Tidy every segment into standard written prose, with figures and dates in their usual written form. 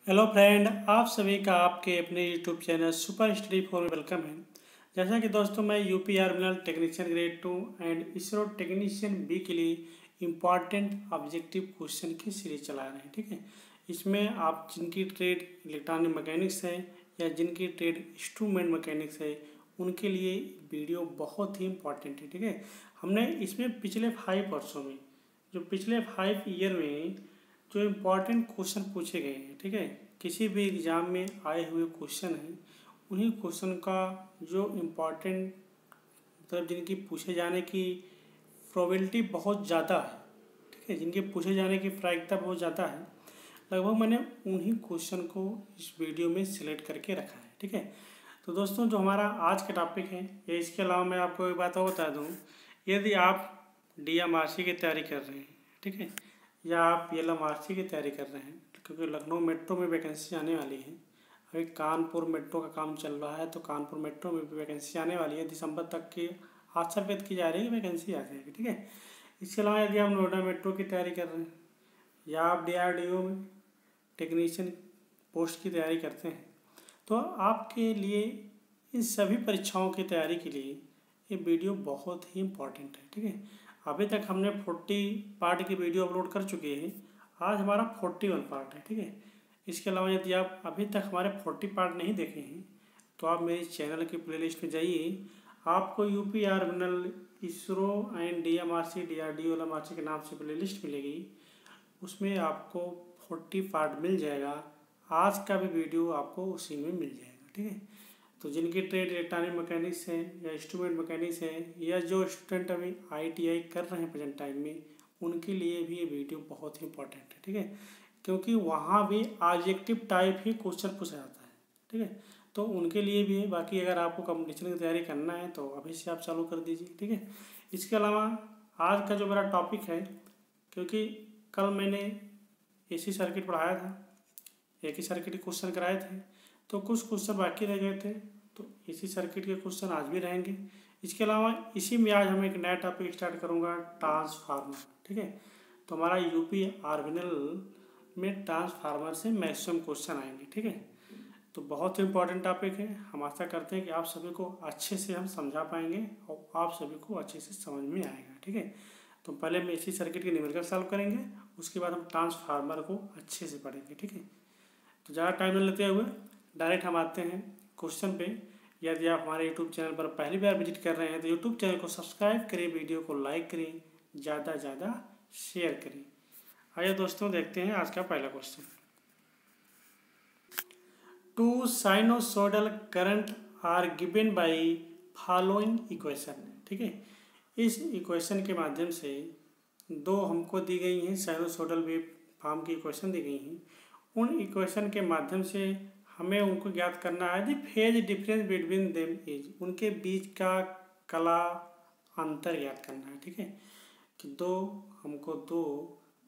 Hello friend, आप सभी का आपके अपने यूट्यूब चैनल सुपर स्टडी 4 में वेलकम है। जैसा कि दोस्तों मैं यूपी आर्मिनल technician grade 2 and ISRO technician B के लिए इम्पॉर्टेंट ऑब्जेक्टिव क्वेश्चन की सीरीज चला रहे हैं। ठीक है, इसमें आप जिनकी ट्रेड इलेक्ट्रॉनिक मैकेनिक्स है या जिनकी ट्रेड इंस्ट्रूमेंट मैकेनिक्स है उनके लिए वीडियो बहुत ही इम्पॉर्टेंट है। ठीक है, हमने इसमें पिछले 5 वर्षों में पिछले 5 ईयर में जो इम्पोर्टेंट क्वेश्चन पूछे गए हैं, ठीक है, किसी भी एग्ज़ाम में आए हुए क्वेश्चन हैं, उन्हीं क्वेश्चन का जो इम्पोर्टेंट मतलब जिनकी पूछे जाने की प्रोबेबिलिटी बहुत ज़्यादा है, ठीक है, जिनके पूछे जाने की प्रायिकता बहुत ज़्यादा है, लगभग मैंने उन्हीं क्वेश्चन को इस वीडियो में सिलेक्ट करके रखा है। ठीक है, तो दोस्तों जो हमारा आज का टॉपिक है या इसके अलावा मैं आपको एक बात और बता दूँ, यदि आप DMRC की तैयारी कर रहे हैं, ठीक है, या आप LMRC की तैयारी कर रहे हैं, क्योंकि लखनऊ मेट्रो में वैकेंसी आने वाली है। अभी कानपुर मेट्रो का काम चल रहा है, तो कानपुर मेट्रो में भी वैकेंसी आने वाली है। दिसंबर तक की आशा व्यक्त की जा रही है, वैकेंसी आ जाएगी। ठीक है, इसके अलावा यदि आप नोएडा मेट्रो की तैयारी कर रहे हैं या आप DRDO में टेक्नीशियन पोस्ट की तैयारी करते हैं, तो आपके लिए इन सभी परीक्षाओं की तैयारी के लिए ये वीडियो बहुत ही इम्पोर्टेंट है। ठीक है, अभी तक हमने 40 पार्ट की वीडियो अपलोड कर चुके हैं, आज हमारा 41 पार्ट है। ठीक है, इसके अलावा यदि आप अभी तक हमारे 40 पार्ट नहीं देखे हैं तो आप मेरे चैनल की प्लेलिस्ट में जाइए, आपको यूपी आर्मिनल, ISRO and DMRC, DRDO, LMRC के नाम से प्लेलिस्ट मिलेगी। उसमें आपको 40 पार्ट मिल जाएगा। आज का भी वीडियो आपको उसी में मिल जाएगा। ठीक है, तो जिनकी ट्रेड इलेक्ट्रॉनिक मैकेनिक्स है या इंस्ट्रूमेंट मैकेनिक्स है या जो स्टूडेंट अभी ITI कर रहे हैं प्रेजेंट टाइम में, उनके लिए भी ये वीडियो बहुत ही इंपॉर्टेंट है। ठीक है, क्योंकि वहाँ भी ऑब्जेक्टिव टाइप ही क्वेश्चन पूछा जाता है। ठीक है, तो उनके लिए भी है। बाकी अगर आपको कॉम्पिटिशन की तैयारी करना है तो अभी से आप चालू कर दीजिए। ठीक है, इसके अलावा आज का जो मेरा टॉपिक है, क्योंकि कल मैंने AC सर्किट पढ़ाया था, एक ही सर्किट के क्वेश्चन कराए थे, तो कुछ क्वेश्चन बाकी रह गए थे, तो AC सर्किट के क्वेश्चन आज भी रहेंगे। इसके अलावा इसी में आज हम एक नया टॉपिक स्टार्ट करूँगा, ट्रांसफार्मर। ठीक है, तो हमारा यूपी आर्मिनल में ट्रांसफार्मर से मैक्सिमम क्वेश्चन आएंगे। ठीक है, तो बहुत ही इंपॉर्टेंट टॉपिक है। हम आशा करते हैं कि आप सभी को अच्छे से हम समझा पाएंगे और आप सभी को अच्छे से समझ में आएगा। ठीक है, तो पहले हम AC सर्किट के न्यूमेरिकल सॉल्व करेंगे, उसके बाद हम ट्रांसफार्मर को अच्छे से पढ़ेंगे। ठीक है, तो ज़्यादा टाइम न लेते हुए डायरेक्ट हम आते हैं क्वेश्चन पे। यदि आप हमारे यूट्यूब चैनल पर पहली बार विजिट कर रहे हैं तो यूट्यूब चैनल को सब्सक्राइब करें, वीडियो को लाइक करें, ज़्यादा से ज़्यादा शेयर करें। आइए दोस्तों देखते हैं आज का पहला question. 2 sinusoidal current are given by following equation. ठीक है, इस इक्वेशन के माध्यम से दो हमको दी गई हैं साइनोसॉइडल वेव फॉर्म की इक्वेशन दी गई हैं। उन इक्वेशन के माध्यम से हमें उनको ज्ञात करना है दी phase difference between them is, उनके बीच का कला अंतर ज्ञात करना है। ठीक है, कि हमको दो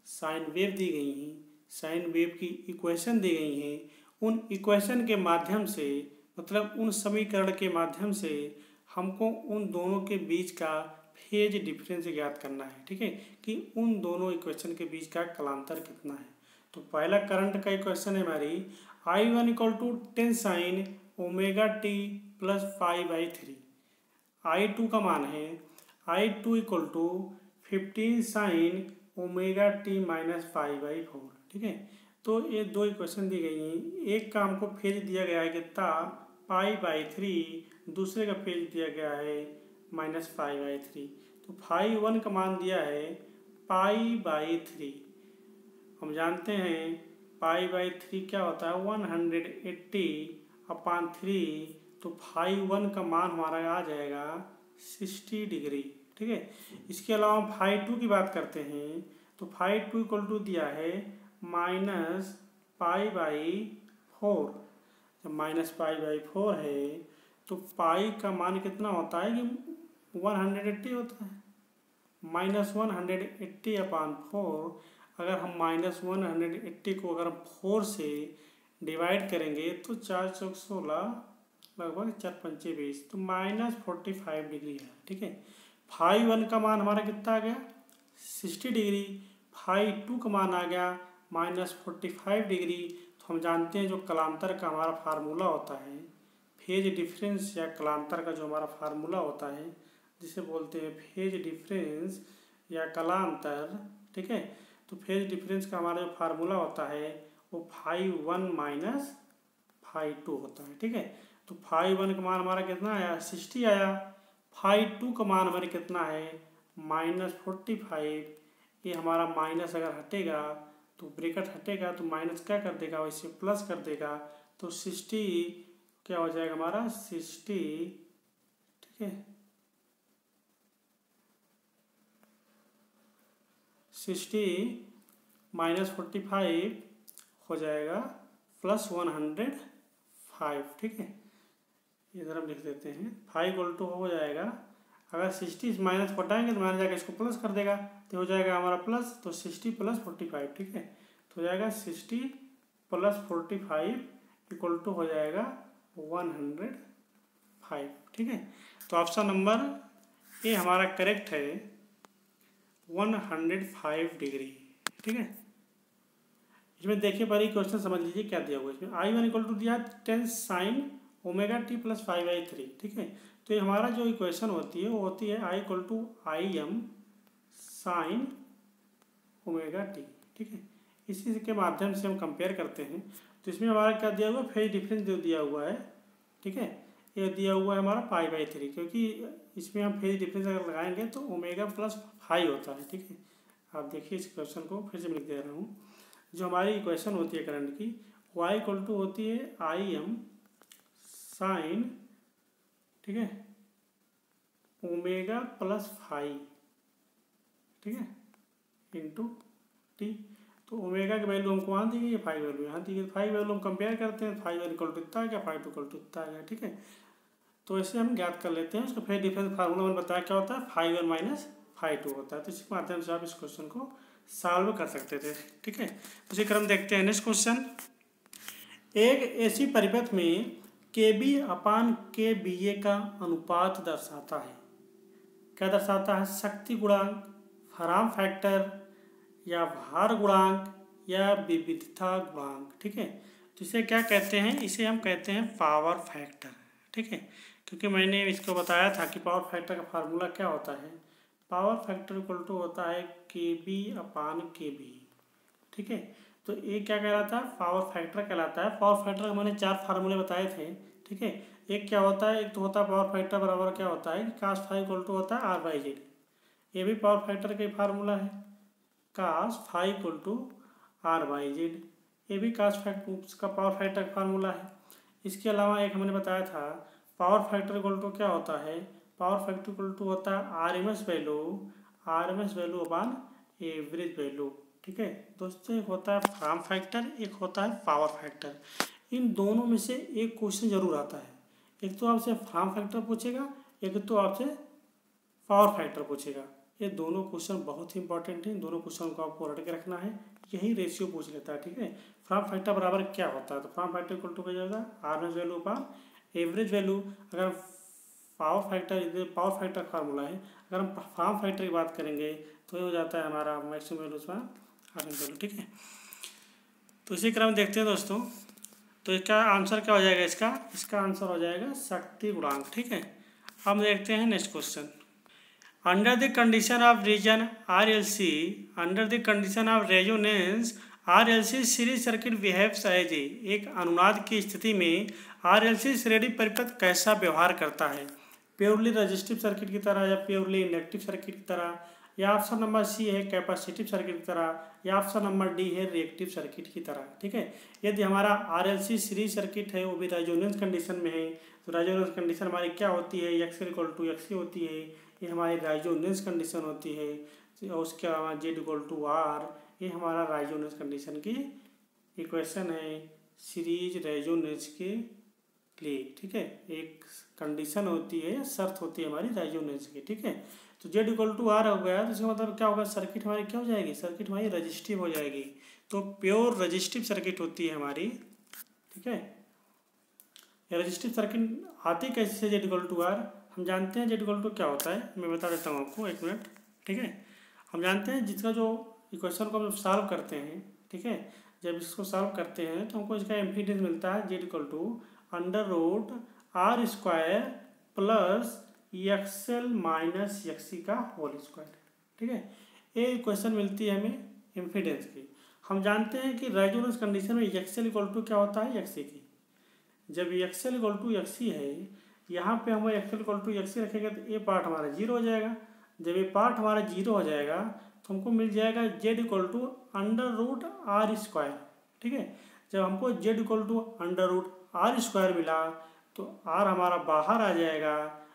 साइन वेव दी गई हैं, साइन वेव की इक्वेशन दी गई हैं। उन इक्वेशन के माध्यम से मतलब उन समीकरण के माध्यम से हमको उन दोनों के बीच का फेज डिफरेंस ज्ञात करना है। ठीक है, कि उन दोनों इक्वेशन के बीच का कलांतर कितना है। तो पहला करंट का इक्वेशन है हमारी I1 = 10 sin ω t + π/3। I2 का मान है I2 = 15 sin ω t - π/4। ठीक है, तो ये दो इक्वेशन दी गई हैं। एक का हमको फेज दिया गया है कितना, π/3, दूसरे का फेज दिया गया है -π/3। तो φ1 का मान दिया है π/3। हम जानते हैं π/3 क्या होता है, 180/3। तो φ1 का मान हमारा आ जाएगा 60 डिग्री। ठीक है, इसके अलावा φ2 की बात करते हैं तो φ2 = दिया है -π/4। जब -π/4 है तो पाई का मान कितना होता है कि 180 होता है। -180/4, अगर हम -180 को अगर 4 से डिवाइड करेंगे तो 4 चौक 16, लगभग 4 पंचे 20, तो -45 डिग्री है। ठीक है, φ1 का मान हमारा कितना आ गया, 60 डिग्री। φ2 का मान आ गया -45 डिग्री। हम जानते हैं जो कलांतर का हमारा फार्मूला होता है, फेज डिफरेंस या कलांतर का जो हमारा फार्मूला होता है जिसे बोलते हैं फेज डिफरेंस या कलांतर, ठीक है। तो फेज डिफरेंस का हमारा जो फार्मूला होता है वो φ1 माइनस φ2 होता है, ठीक है। तो φ1 का मान हमारा कितना आया 60 आया, φ2 का मान हमारे कितना है -45। ये हमारा माइनस अगर हटेगा तो ब्रैकेट हटेगा तो माइनस क्या कर देगा, वैसे प्लस कर देगा। तो 60 क्या हो जाएगा हमारा 60, ठीक है, 60 माइनस 45 हो जाएगा +105, ठीक है। इधर हम लिख देते हैं φ हो जाएगा, अगर 60 माइनस पटाएंगे तो माइनस जाकर इसको प्लस कर देगा तो हो जाएगा हमारा प्लस, तो 60 + 45, ठीक है। तो हो जाएगा 60 + 45 = हो जाएगा 105, ठीक है। तो ऑप्शन नंबर ए हमारा करेक्ट है 105 डिग्री, ठीक है। इसमें देखिए पहले क्वेश्चन समझ लीजिए क्या दिया हुआ है। इसमें I1 = दिया 10 sin ωt + π/3, ठीक है। तो ये हमारा जो इक्वेशन होती है वो होती है I = Im sin ωt, ठीक है। इसी के माध्यम से हम कंपेयर करते हैं। तो इसमें हमारा क्या दिया हुआ है, फेज डिफरेंस जो दिया हुआ है, ठीक है, ये दिया हुआ है हमारा π/3, क्योंकि इसमें हम फेज डिफरेंस अगर लगाएंगे तो ω + φ होता है, ठीक है। आप देखिए इस क्वेश्चन को फिर से लिख दे रहा हूँ। जो हमारी इक्वेशन होती है करंट की y = होती है Im sin, ठीक है, ω + φ, ठीक है, इंटू टी। तो ओमेगा की वैल्यू हमको वहाँ दी गई है, फाई वैल्यू यहाँ दी गई। फाई वैल्यू हम कंपेयर करते हैं, φ1 = इतना आ गया, φ2 = इतना आ गया, ठीक है। तो ऐसे हम ज्ञात कर लेते हैं। उसका फेज डिफरेंस फार्मूला मैंने बताया क्या होता है, φ1 माइनस φ2 होता है। तो इसी माध्यम से आप इस क्वेश्चन को सॉल्व कर सकते थे, ठीक है। उसी क्रम देखते हैं नेक्स्ट क्वेश्चन। एक ऐसी परिपथ में KB/KBA का अनुपात दर्शाता है, क्या दर्शाता है, शक्ति गुणांक, फॉर्म फैक्टर या भार गुणांक या विविधता गुणांक, ठीक है। तो इसे क्या कहते हैं, इसे हम कहते हैं पावर फैक्टर, ठीक है। क्योंकि मैंने इसको बताया था कि पावर फैक्टर का फार्मूला क्या होता है, पावर फैक्टर = होता है KB/KB, ठीक है। तो ये क्या कहलाता है, पावर फैक्टर कहलाता है। पावर फैक्टर के मैंने 4 फार्मूले बताए थे, ठीक है। एक क्या होता है, एक तो होता है पावर फैक्टर बराबर क्या होता है कि cos φ = होता है R/Z, ये भी पावर फैक्टर का फार्मूला है। cos φ = R/Z, ये भी cos फैक्टर का पावर फैक्टर का फार्मूला है। इसके अलावा एक हमने बताया था पावर फैक्टर = क्या होता है, पावर फैक्टर = होता है RMS वैल्यू अपान एवरेज वैल्यू, ठीक है। दोस्तों एक होता है फॉर्म फैक्टर, एक होता है पावर फैक्टर। इन दोनों में से एक क्वेश्चन जरूर आता है, एक तो आपसे फॉर्म फैक्टर पूछेगा, एक तो आपसे पावर फैक्टर पूछेगा। ये दोनों क्वेश्चन बहुत ही इंपॉर्टेंट हैं, इन दोनों क्वेश्चन को आपको रट के रखना है। यही रेशियो पूछ लेता है, ठीक है। फॉर्म फैक्टर बराबर क्या होता है, तो फॉर्म फैक्टर = क्या होगा, RMS वैल्यू अपान एवरेज वैल्यू। अगर पावर फैक्टर फार्मूला है, अगर हम फॉर्म फैक्टर की बात करेंगे तो ये हो जाता है हमारा मैक्सिमम वैल्यू अपान RMS वैल्यू, ठीक है। तो इसी क्रम देखते हैं दोस्तों। तो इसका आंसर क्या हो जाएगा, इसका आंसर हो जाएगा शक्ति गुणांक, ठीक है। हम देखते हैं next question. Under the condition of reason RLC, under the condition of resonance RLC series circuit behaves as a, एक अनुनाद की स्थिति में RLC श्रेणी परिपथ कैसा व्यवहार करता है, प्योरली रेजिस्टिव सर्किट की तरह या प्योरली इंडक्टिव सर्किट की तरह, या ऑप्शन नंबर सी है कैपेसिटिव सर्किट की तरह, या ऑप्शन नंबर डी है रिएक्टिव सर्किट की तरह, ठीक है। यदि हमारा RLC सीरीज सर्किट है वो भी रेजोनेंस कंडीशन में है, तो रेजोनेंस कंडीशन हमारी क्या होती है, XL = XC होती है, ये हमारी रेजोनेंस कंडीशन होती है। और उसके अलावा Z = R, ये हमारा रेजोनेंस कंडीशन की इक्वेशन है सीरीज रेजोनेंस के लिए, ठीक है। एक कंडीशन होती है, शर्त होती है हमारी रेजोनेंस की, ठीक है। तो Z = R हो गया, तो इसका मतलब क्या होगा, सर्किट हमारी क्या हो जाएगी, सर्किट हमारी रजिस्टिव हो जाएगी। तो प्योर रजिस्टिव सर्किट होती है हमारी, ठीक है। रजिस्टिव सर्किट आती कैसे Z = R, हम जानते हैं Z = क्या होता है, मैं बता देता हूँ आपको, एक मिनट, ठीक है। हम जानते हैं जिसका जो इक्वेशन को हम सॉल्व करते हैं, ठीक है, जब इसको सॉल्व करते हैं तो हमको इसका इम्पीडेंस मिलता है Z equal to under root R square plus XL minus XC का होल स्क्वायर। ठीक है, ये क्वेश्चन मिलती है हमें इम्पीडेंस की। हम जानते हैं कि रेजोनेंस कंडीशन में एक्सएल इक्वल टू क्या होता है, एक्सी की। जब एक्सएल इक्वल टू एक्सी है, यहाँ पे हम एक्सएल इक्वल टू एक्सी रखेंगे तो ये पार्ट हमारा जीरो हो जाएगा। जब ये पार्ट हमारा जीरो हो जाएगा तो हमको मिल जाएगा Z equal to under root R square. ठीक है, जब हमको Z equal to under root R square मिला तो आर हमारा बाहर आ जाएगा,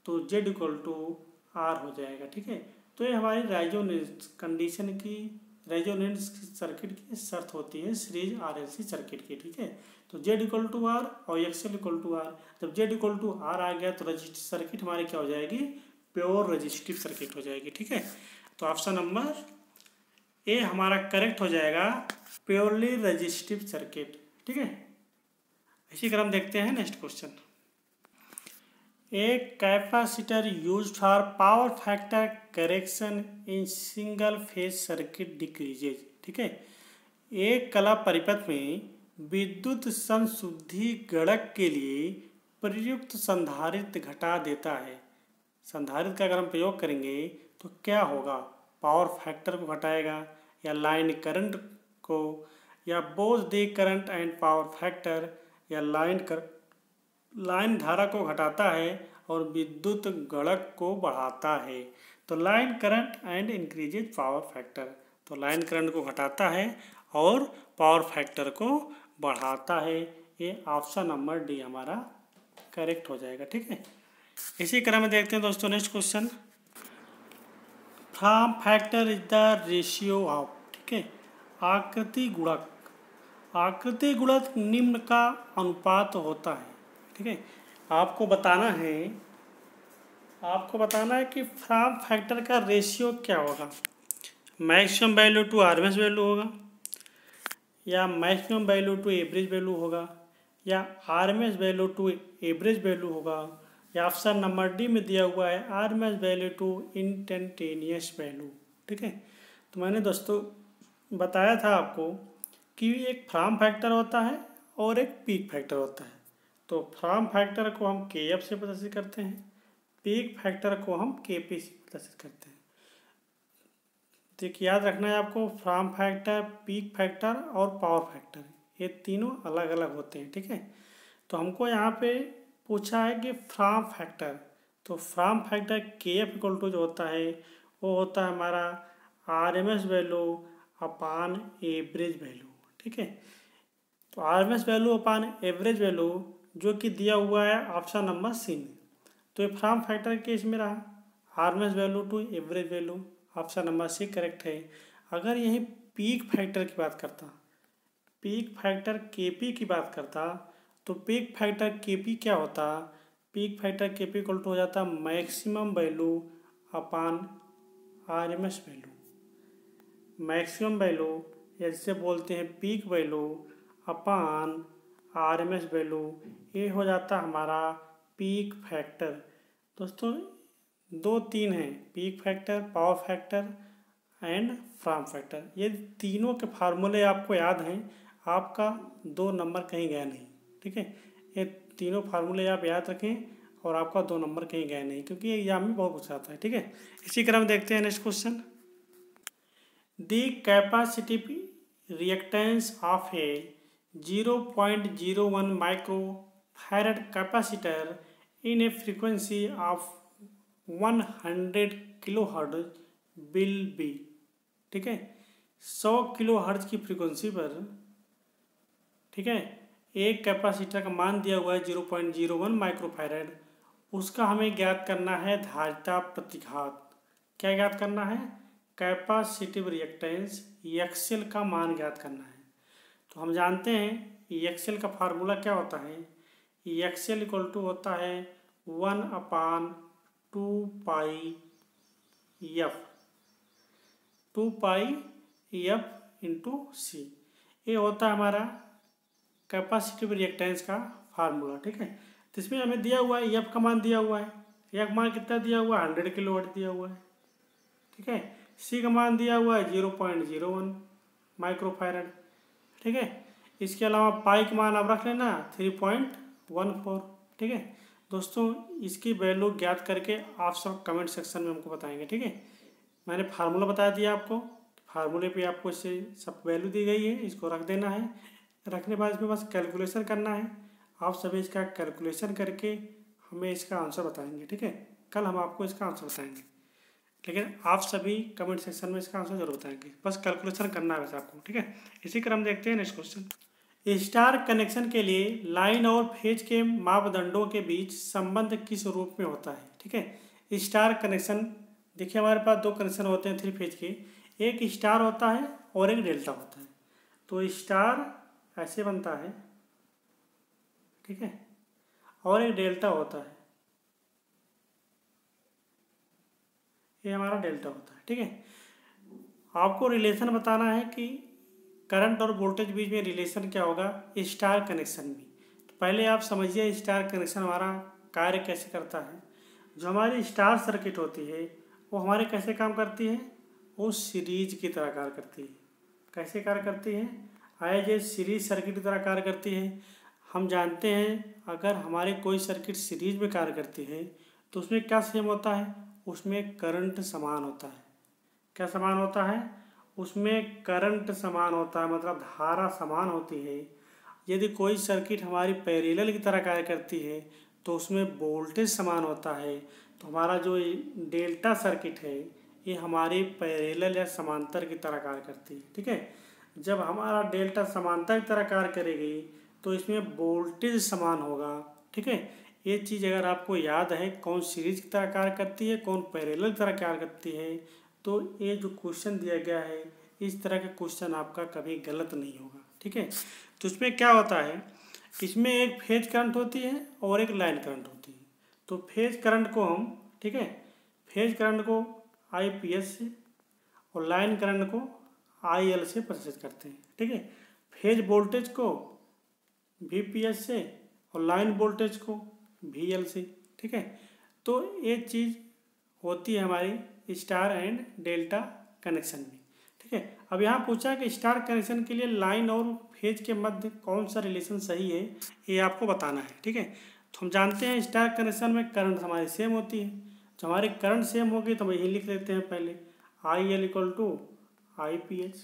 तो जेड इक्वल टू आर हो जाएगा। ठीक है, तो ये हमारी रेजोनेंस कंडीशन की, रेजोनेंस सर्किट की शर्त होती है सीरीज आरएलसी सर्किट की। ठीक है, तो जेड इक्वल टू आर और एक्सएल इक्वल टू आर। जब जेड इक्वल टू आर आ गया तो रजिस्टिव सर्किट हमारी क्या हो जाएगी, प्योर रजिस्टिव सर्किट हो जाएगी। ठीक है, तो ऑप्शन नंबर ए हमारा करेक्ट हो जाएगा, प्योरली रजिस्टिव सर्किट। ठीक है, इसी क्रम देखते हैं नेक्स्ट क्वेश्चन। एक capacitor used for power factor correction in single phase circuit decreases. ठीक है, एक कला परिपथ में विद्युत संशुद्धि गणक के लिए प्रयुक्त संधारित्र घटा देता है। संधारित्र का अगर हम प्रयोग करेंगे तो क्या होगा, पावर फैक्टर को घटाएगा या लाइन करंट को, या both the current and power factor, या लाइन धारा को घटाता है और विद्युत गणक को बढ़ाता है। तो line current and increases power factor, तो लाइन करंट को घटाता है और पावर फैक्टर को बढ़ाता है। ये ऑप्शन नंबर डी हमारा करेक्ट हो जाएगा। ठीक है, इसी क्रम में देखते हैं दोस्तों next question. Form factor is the ratio of, ठीक है, आकृति गुणक। आकृति गुणक निम्न का अनुपात होता है। ठीक है, आपको बताना है कि फॉर्म फैक्टर का रेशियो क्या होगा। Maximum value to RMS value होगा, या maximum value to average value होगा, या RMS value to average value होगा, या ऑप्शन नंबर डी में दिया हुआ है RMS value to instantaneous value. ठीक है, तो मैंने दोस्तों बताया था आपको कि एक फॉर्म फैक्टर होता है और एक पीक फैक्टर होता है। तो फॉर्म फैक्टर को हम के एफ से प्रदर्शित करते हैं, पीक फैक्टर को हम के पी से प्रदर्शित करते हैं। देखिए याद रखना है आपको, फॉर्म फैक्टर, पीक फैक्टर और पावर फैक्टर, ये तीनों अलग अलग होते हैं। ठीक है, तो हमको यहाँ पे पूछा है कि फॉर्म फैक्टर, तो फॉर्म फैक्टर के एफ इक्वल टू जो होता है वो होता है हमारा आरएमएस वैल्यू अपान एवरेज वैल्यू। ठीक है, तो आरएमएस वैल्यू अपान एवरेज वैल्यू जो कि दिया हुआ है ऑप्शन नंबर सी में। तो ये फॉर्म फैक्टर के केस में रहा RMS value to average value, option number C correct है। अगर यही पीक फैक्टर की बात करता, पीक फैक्टर केपी की बात करता, तो पीक फैक्टर केपी क्या होता, peak factor KP equal to हो जाता maximum value upon RMS value. Maximum value जैसे बोलते हैं peak value upon RMS value, ये हो जाता हमारा पीक फैक्टर। दोस्तों दो तीन हैं, peak factor, power factor and form factor. ये तीनों के फार्मूले आपको याद हैं, आपका 2 नंबर कहीं गया नहीं। ठीक है, ये तीनों फार्मूले आप याद रखें और आपका 2 नंबर कहीं गया नहीं, क्योंकि एग्जाम में बहुत कुछ आता है। ठीक है, इसी क्रम देखते हैं next question. The capacitive reactance of A 0.01 microfarad capacitor in a frequency of 100 kilohertz will be, ठीक है, 100 किलोहर्ट्ज की फ्रीक्वेंसी पर, ठीक है, एक कैपेसिटर का मान दिया हुआ है 0.01 माइक्रोफैरड, उसका हमें ज्ञात करना है धारिता प्रतिघात। क्या ज्ञात करना है, कैपेसिटिव रिएक्टेंस एक्सएल का मान ज्ञात करना है। तो हम जानते हैं एक्सएल का फार्मूला क्या होता है, एक्सएल इक्वल टू होता है 1/2 पाई एफ इंटू सी। ये होता है हमारा कैपेसिटिव रिएक्टेंस का फार्मूला। ठीक है, तो इसमें हमें दिया हुआ है एफ का मान दिया हुआ है, एफ मान कितना दिया हुआ है 100 किलोवाट दिया हुआ है। ठीक है, सी का मान दिया हुआ है 0.01 माइक्रोफैरड। ठीक है। इसके अलावा पाई का मान आप रख लेना 3.14, ठीक है दोस्तों। इसकी वैल्यू ज्ञात करके आप सब कमेंट सेक्शन में हमको बताएंगे, ठीक है। मैंने फार्मूला बता दिया आपको, फार्मूले पे आपको इससे सब वैल्यू दी गई है, इसको रख देना है। रखने के बाद इसमें बस कैलकुलेशन करना है। आप सभी इसका कैलकुलेशन करके हमें इसका आंसर बताएंगे, ठीक है। कल हम आपको इसका आंसर बताएंगे, लेकिन आप सभी कमेंट सेक्शन में इसका आंसर जरूर बताएंगे, बस कैलकुलेशन करना है वैसे आपको, ठीक है। इसी क्रम देखते हैं नेक्स्ट क्वेश्चन। स्टार कनेक्शन के लिए लाइन और फेज के मापदंडों के बीच संबंध किस रूप में होता है, ठीक है। स्टार कनेक्शन देखिए, हमारे पास दो कनेक्शन होते हैं 3 फेज के, एक स्टार होता है और एक डेल्टा होता है। तो स्टार ऐसे बनता है, ठीक है, और एक डेल्टा होता है, ये हमारा डेल्टा होता है, ठीक है। आपको रिलेशन बताना है कि करंट और वोल्टेज बीच में रिलेशन क्या होगा स्टार कनेक्शन में। तो पहले आप समझिए स्टार कनेक्शन हमारा कार्य कैसे करता है। जो हमारी स्टार सर्किट होती है वो हमारे कैसे काम करती है, वो सीरीज की तरह कार्य करती है। कैसे कार्य करती है, एज ए सीरीज सर्किट की तरह कार्य करती है। हम जानते हैं अगर हमारे कोई सर्किट सीरीज में कार्य करती है तो उसमें क्या सेम होता है, उसमें करंट समान होता है। क्या समान होता है, उसमें करंट समान होता है, मतलब धारा समान होती है। यदि कोई सर्किट हमारी पैरेलल की तरह कार्य करती है तो उसमें वोल्टेज समान होता है। तो हमारा जो डेल्टा सर्किट है ये हमारी पैरेलल या समांतर की तरह कार्य करती है, ठीक है। जब हमारा डेल्टा समांतर की तरह कार्य करेगी तो इसमें वोल्टेज समान होगा, ठीक है। ये चीज़ अगर आपको याद है कौन सीरीज की तरह कार्य करती है कौन पैरेलल की तरह कार्य करती है, तो ये जो क्वेश्चन दिया गया है इस तरह का क्वेश्चन आपका कभी गलत नहीं होगा, ठीक है। तो इसमें क्या होता है, इसमें एक फेज करंट होती है और एक लाइन करंट होती है। तो फेज करंट को हम, ठीक है, फेज करंट को IPS से और लाइन करंट को IL से प्रदर्शित करते हैं, ठीक है। फेज वोल्टेज को VPS से और लाइन वोल्टेज को VL से, ठीक है। तो ये चीज़ होती है हमारी स्टार एंड डेल्टा कनेक्शन में, ठीक है। अब यहाँ पूछा है कि स्टार कनेक्शन के लिए लाइन और फेज के मध्य कौन सा रिलेशन सही है, ये आपको बताना है, ठीक है। तो हम जानते हैं स्टार कनेक्शन में करंट हमारी सेम होती है। जब हमारी करंट सेम होगी तो हम यही लिख लेते हैं पहले IL = IPH।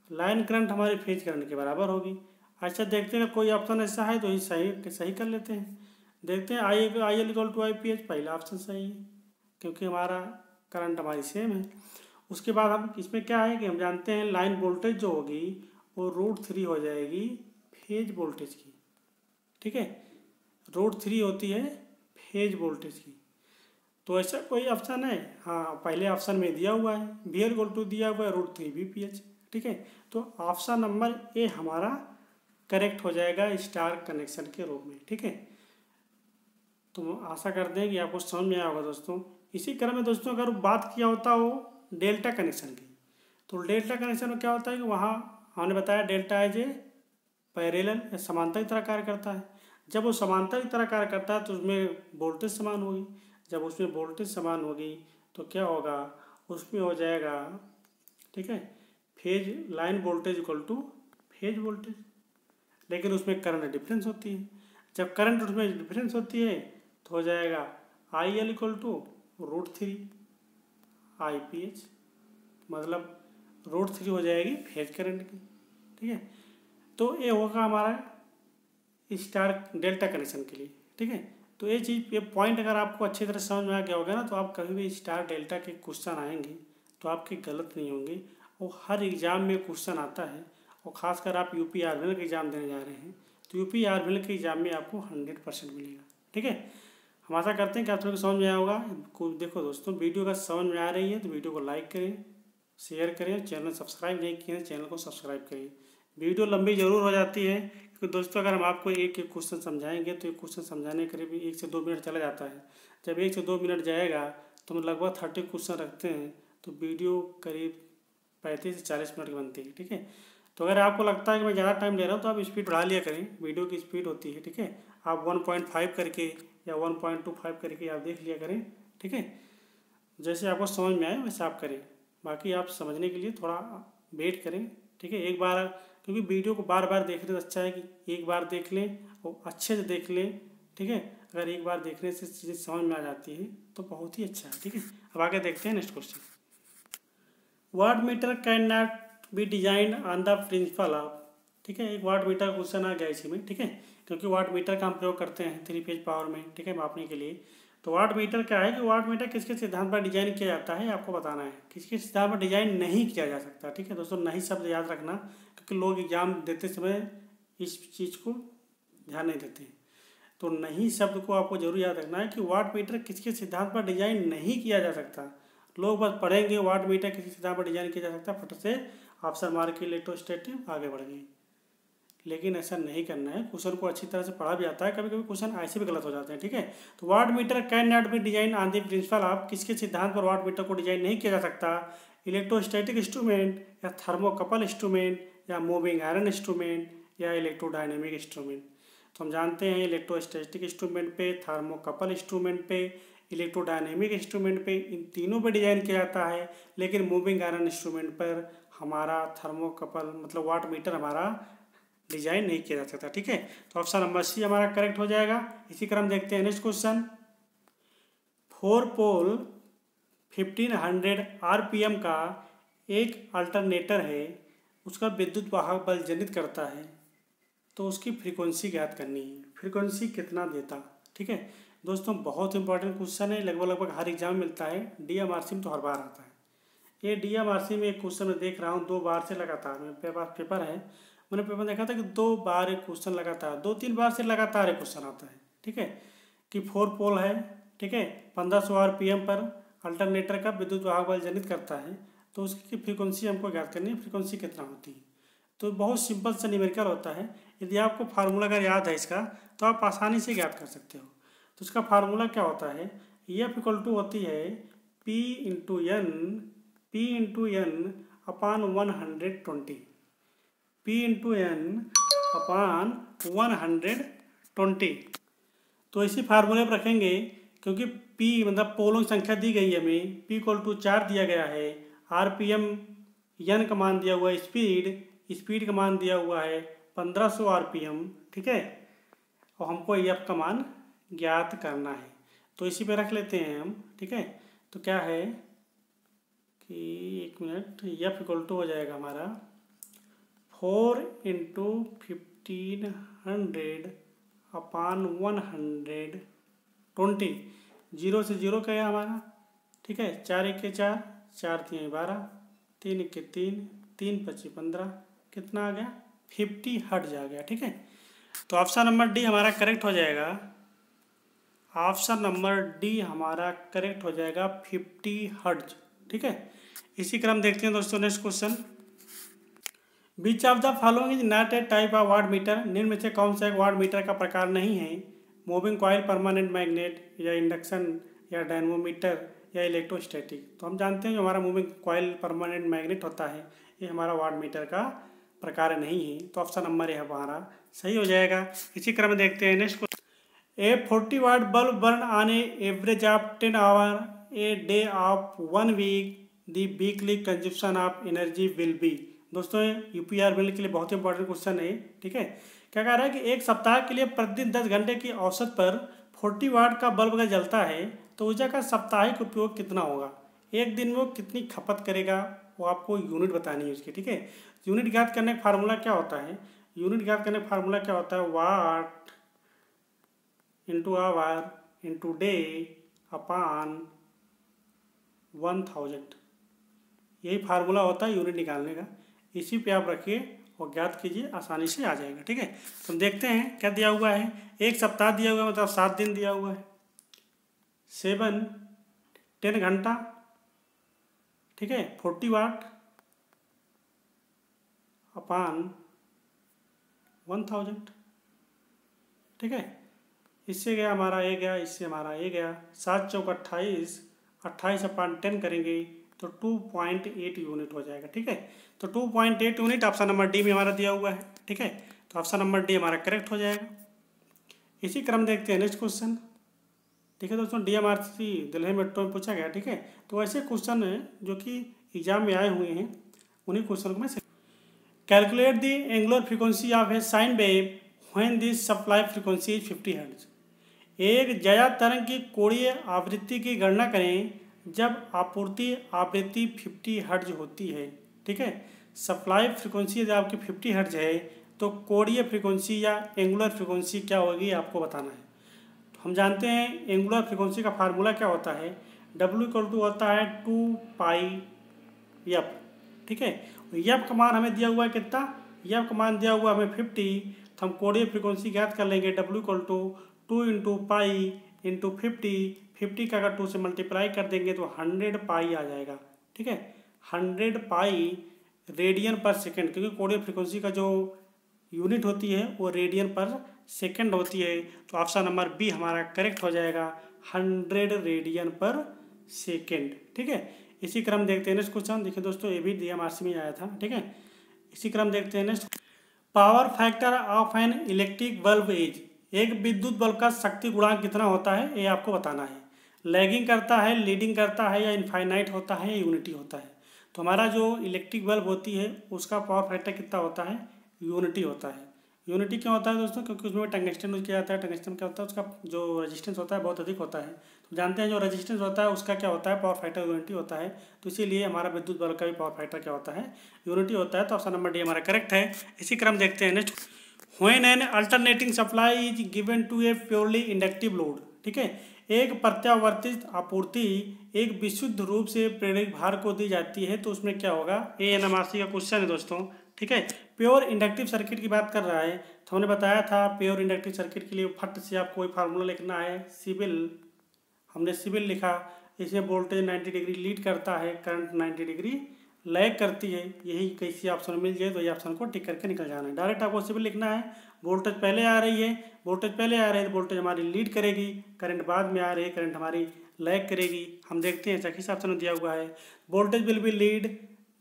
लाइन करंट हमारी फेज करंट के बराबर होगी। अच्छा देखते हैं कोई ऑप्शन ऐसा है तो ये सही कर लेते हैं। देखते हैं IL = IPH, पहला ऑप्शन सही है क्योंकि हमारा करंट हमारी सेम है। उसके बाद हम इसमें क्या है कि हम जानते हैं लाइन वोल्टेज जो होगी वो √3 हो जाएगी फेज वोल्टेज की, ठीक है। √3 होती है फेज वोल्टेज की। तो ऐसा कोई ऑप्शन है, हाँ पहले ऑप्शन में दिया हुआ है VL = दिया हुआ है √3 VPH, ठीक है। तो ऑप्शन नंबर ए हमारा करेक्ट हो जाएगा स्टार कनेक्शन के रूप में, ठीक है। तो आशा करते हैं कि आपको समझ में आया होगा दोस्तों। इसी क्रम में दोस्तों अगर बात किया होता हो डेल्टा कनेक्शन की, तो डेल्टा कनेक्शन में क्या होता है कि वहाँ हमने बताया डेल्टा एज ए पैरेलल या समांतर की तरह कार्य करता है। जब वो समांतर की तरह कार्य करता है तो उसमें वोल्टेज समान होगी। जब उसमें वोल्टेज समान होगी तो क्या होगा, उसमें हो जाएगा, ठीक है, phase line voltage = phase voltage. लेकिन उसमें करंट डिफरेंस होती है। जब करंट उसमें डिफरेंस होती है तो हो जाएगा IL = √3 IPH, मतलब √3 हो जाएगी फेज करंट की, ठीक है। तो ये होगा हमारा स्टार डेल्टा कनेक्शन के लिए, ठीक है। तो ये चीज़ ये पॉइंट अगर आपको अच्छी तरह समझ में आ गया होगा ना, तो आप कभी भी स्टार डेल्टा के क्वेश्चन आएंगे तो आपके गलत नहीं होंगे। वो हर एग्ज़ाम में क्वेश्चन आता है, और ख़ासकर आप UP आर्मिल का एग्ज़ाम देने जा रहे हैं तो UP आर्मिल के एग्ज़ाम में आपको 100% मिलेगा, ठीक है। हम आशा करते हैं कि आप लोगों को समझ में आया होगा। देखो दोस्तों, वीडियो का समझ में आ रही है तो वीडियो को लाइक करें, शेयर करें, चैनल सब्सक्राइब नहीं किए चैनल को सब्सक्राइब करें। वीडियो लंबी ज़रूर हो जाती है क्योंकि दोस्तों अगर हम आपको एक एक क्वेश्चन समझाएंगे तो एक क्वेश्चन समझाने करीब 1 से 2 मिनट चला जाता है। जब 1 से 2 मिनट जाएगा तो हम लगभग 30 क्वेश्चन रखते हैं, तो वीडियो करीब 35 से 40 मिनट की बनती है, ठीक है। तो अगर आपको लगता है कि मैं ज़्यादा टाइम ले रहा हूँ तो आप स्पीड बढ़ा लिया करें, वीडियो की स्पीड होती है, ठीक है। आप 1.5 करके या 1.25 करके आप देख लिया करें, ठीक है। जैसे आपको समझ में आए वैसे आप करें, बाकी आप समझने के लिए थोड़ा वेट करें, ठीक है। एक बार क्योंकि वीडियो को बार बार देखने से अच्छा है कि एक बार देख लें और अच्छे से देख लें, ठीक है। अगर एक बार देखने से चीज़ें समझ में आ जाती है तो बहुत ही अच्छा है, ठीक है। अब आगे देखते हैं next question. Watt meter can not be design on the principle of, ठीक है। एक वाट मीटर क्वेश्चन आ गया इसी में, ठीक है, क्योंकि वाट मीटर का हम प्रयोग करते हैं 3 फेज पावर में, ठीक है, मापने के लिए। तो वाट मीटर क्या है कि वाट मीटर किसके सिद्धांत पर डिजाइन किया जाता है आपको बताना है। किसके सिद्धांत पर डिजाइन नहीं किया जा सकता, ठीक है दोस्तों। नहीं शब्द याद रखना, क्योंकि लोग एग्जाम देते समय इस चीज़ को ध्यान नहीं देते हैं। तो नहीं शब्द को आपको जरूर याद रखना है कि वाट मीटर किसके सिद्धांत पर डिजाइन नहीं किया जा सकता। लोग बस पढ़ेंगे वाट मीटर किसी सिद्धांत पर डिजाइन किया जा सकता है, फट से ऑप्शन मार के इलेक्ट्रोस्टैटिक आगे बढ़ गए। लेकिन ऐसा नहीं करना है। क्वेश्चन को अच्छी तरह से पढ़ा भी आता है, कभी कभी क्वेश्चन ऐसे भी गलत हो जाते हैं, ठीक है। तो watt meter can not be design on the principle of, किसके सिद्धांत पर वाट मीटर को डिजाइन नहीं किया जा सकता। इलेक्ट्रोस्टैटिक इंस्ट्रूमेंट या थर्मोकपल इंस्ट्रूमेंट या मूविंग आयरन इंस्ट्रूमेंट या इलेक्ट्रोडायनेमिक इंस्ट्रूमेंट। तो हम जानते हैं इलेक्ट्रोस्टैटिक इंस्ट्रूमेंट पे, थर्मोकपल इंस्ट्रूमेंट पे, इलेक्ट्रोडायनेमिक इंस्ट्रूमेंट पे, इन तीनों पे डिजाइन किया जाता है। लेकिन मूविंग आयरन इंस्ट्रूमेंट पर हमारा थर्मोकपल मतलब वाट मीटर हमारा डिजाइन नहीं किया जा सकता, ठीक है। तो ऑप्शन नंबर सी हमारा करेक्ट हो जाएगा। इसी क्रम देखते हैं नेक्स्ट क्वेश्चन। 4 पोल 1500 आरपीएम का एक अल्टरनेटर है, उसका विद्युत वाहक बल जनित करता है, तो उसकी फ्रीक्वेंसी ज्ञात करनी है। फ्रीक्वेंसी कितना देता, ठीक है दोस्तों। बहुत इंपॉर्टेंट क्वेश्चन है, लगभग हर एग्जाम में मिलता है। डीएमआरसी में तो हर बार आता है। ये डीएमआरसी में एक क्वेश्चन मैं देख रहा हूँ 2 बार से लगातार, मेरे पास पेपर है, मैंने पेपर देखा था कि 2 बार एक क्वेश्चन लगातार 2-3 बार से लगातार एक क्वेश्चन आता है, ठीक है, कि 4 पोल है, ठीक है, 1500 आरपीएम पर अल्टरनेटर का विद्युत वाहक बल जनित करता है, तो उसकी फ्रीक्वेंसी हमको ज्ञात करनी है। फ्रीक्वेंसी कितना होती है, तो बहुत सिंपल सा न्यूमेरिकल होता है। यदि आपको फार्मूला अगर याद है इसका तो आप आसानी से ज्ञात कर सकते हो। तो इसका फार्मूला क्या होता है, एफ इक्वल टू होती है पी इंटू एन अपान 120, पी इंटू एन अपान 120। तो इसी फार्मूले पर रखेंगे, क्योंकि पी मतलब पोलों की संख्या दी गई है हमें, पी इक्वल टू 4 दिया गया है, आरपीएम एन का मान दिया हुआ है, स्पीड का मान दिया हुआ है 1500 आरपीएम, ठीक है, और हमको एफ का मान ज्ञात करना है। तो इसी पे रख लेते हैं हम, ठीक है। तो क्या है कि 1 मिनट, एफ इक्वल टू हो जाएगा हमारा 4 इंटू 1500 अपान 120, 0 से 0 का है हमारा, ठीक है। 4 1 4, 4 3 12, 3 1 3, 3 5 15, कितना आ गया 50 हर्ट्ज आ गया, ठीक है। तो ऑप्शन नंबर डी हमारा करेक्ट हो जाएगा। ऑप्शन नंबर डी हमारा करेक्ट हो जाएगा 50 हर्ट्ज, ठीक है। इसी क्रम देखते हैं दोस्तों next question. Which of the following is not a type of watt meter, निम्न में से कौन सा एक वाट मीटर का प्रकार नहीं है। मूविंग कॉइल, परमानेंट मैग्नेट या इंडक्शन या डायनमोमीटर या इलेक्ट्रोस्टैटिक। तो हम जानते हैं जो हमारा मूविंग कॉइल परमानेंट मैग्नेट होता है ये हमारा वाट मीटर का प्रकार नहीं है। तो ऑप्शन नंबर है हमारा सही हो जाएगा। इसी क्रम में देखते हैं next question. A 40 watt bulb burn on a average of 10 hour a day of 1 week, the weekly consumption of energy will be. दोस्तों यूपीआर मिल के लिए बहुत इंपॉर्टेंट क्वेश्चन है, ठीक है। क्या कह रहा है कि एक सप्ताह के लिए प्रतिदिन 10 घंटे की औसत पर 40 वाट का बल्ब अगर जलता है तो ऊर्जा का साप्ताहिक उपयोग कितना होगा। एक दिन में वो कितनी खपत करेगा वो आपको यूनिट बतानी है उसकी, ठीक है। यूनिट ज्ञात करने का फार्मूला क्या होता है, यूनिट ज्ञात करने का फार्मूला क्या होता है, वाट इंटू आवर इंटू डे अपान 1000, यही फार्मूला होता है यूनिट निकालने का। इसी पे आप रखिए और ज्ञात कीजिए, आसानी से आ जाएगा, ठीक है। तो हम देखते हैं क्या दिया हुआ है। एक सप्ताह दिया हुआ है, मतलब 7 दिन दिया हुआ है, 10 घंटा, ठीक है, 40 वाट अपान 1000, ठीक है। इससे गया हमारा ए गया, इससे हमारा ए गया, 7 चौक 28, 28 अपान 10 करेंगे तो 2.8 यूनिट हो जाएगा, ठीक है। तो 2.8 यूनिट ऑप्शन नंबर डी में हमारा दिया हुआ है, ठीक है। तो ऑप्शन नंबर डी हमारा करेक्ट हो जाएगा। इसी क्रम देखते हैं नेक्स्ट क्वेश्चन, ठीक है दोस्तों। डीएमआरसी दिल्ली मेट्रो में पूछा गया, ठीक है। तो ऐसे क्वेश्चन जो कि एग्जाम में आए हुए हैं उन्हीं क्वेश्चन को मैं calculate the angular frequency of A sine wave when this supply frequency is 50 hertz. एक जया तरंग की कोणीय आवृत्ति की गणना करें जब आपूर्ति आवृत्ति 50 हर्ट्ज होती है। ठीक है, सप्लाई फ्रीक्वेंसी यदि आपकी 50 हर्ट्ज है तो कोणीय फ्रीक्वेंसी या एंगुलर फ्रीक्वेंसी क्या होगी आपको बताना है। तो हम जानते हैं एंगुलर फ्रीक्वेंसी का फार्मूला क्या होता है, W इक्वल टू होता है 2πf। ठीक है, यफ का मान हमें दिया हुआ है कितना, यफ का मान दिया हुआ हमें 50, तो हम कोणीय फ्रीक्वेंसी ज्ञात कर लेंगे W equal to 2 into pi into 50 का अगर 2 से मल्टीप्लाई कर देंगे तो 100 पाई आ जाएगा। ठीक है, 100 पाई रेडियन पर सेकेंड, क्योंकि कोणीय फ्रीक्वेंसी का जो यूनिट होती है वो रेडियन पर सेकेंड होती है, तो ऑप्शन नंबर बी हमारा करेक्ट हो जाएगा, 100 रेडियन पर सेकेंड। ठीक है, इसी क्रम देखते हैं नेक्स्ट क्वेश्चन। देखिए दोस्तों, ये भी DMRC में आया था। ठीक है, इसी क्रम देखते हैं next. Power factor of an electric bulb is, एक विद्युत बल्ब का शक्ति गुणांक कितना होता है ये आपको बताना है। लैगिंग करता है, लीडिंग करता है, या इनफाइनाइट होता है, या यूनिटी होता है। तो हमारा जो इलेक्ट्रिक बल्ब होती है उसका पावर फैक्टर कितना होता है, यूनिटी होता है। यूनिटी क्यों होता है दोस्तों, क्योंकि उसमें टंगस्टन यूज किया जाता है। टंगस्टन क्या होता है, उसका जो रेजिस्टेंस होता है बहुत अधिक होता है। तो जानते हैं जो रेजिस्टेंस होता है उसका क्या होता है, पावर फैक्टर यूनिटी होता है। तो इसीलिए हमारा विद्युत बल्ब का भी पावर फैक्टर क्या होता है, यूनिटी होता है। तो ऑप्शन नंबर डी हमारा करेक्ट है। इसी क्रम देखते हैं next. When an alternating supply is given to a purely inductive load. ठीक है, एक प्रत्यावर्तित आपूर्ति एक विशुद्ध रूप से प्रेरक भार को दी जाती है तो उसमें क्या होगा, ANMRC का क्वेश्चन है दोस्तों। ठीक है, प्योर इंडक्टिव सर्किट की बात कर रहा है। तो हमने बताया था प्योर इंडक्टिव सर्किट के लिए फट से आपको कोई फार्मूला लिखना है, सिविल। हमने सिविल लिखा, इसमें वोल्टेज 90 डिग्री लीड करता है, करंट 90 डिग्री लैग करती है। यही कैसी ऑप्शन मिल जाए तो ये ऑप्शन को टिक करके निकल जाना है। डायरेक्ट आपको सिविल लिखना है, वोल्टेज पहले आ रही है, वोल्टेज पहले आ रही है तो वोल्टेज हमारी लीड करेगी, करंट बाद में आ रही है, करंट हमारी लैग करेगी। हम देखते हैं किस ऑप्शन में दिया हुआ है, voltage will be lead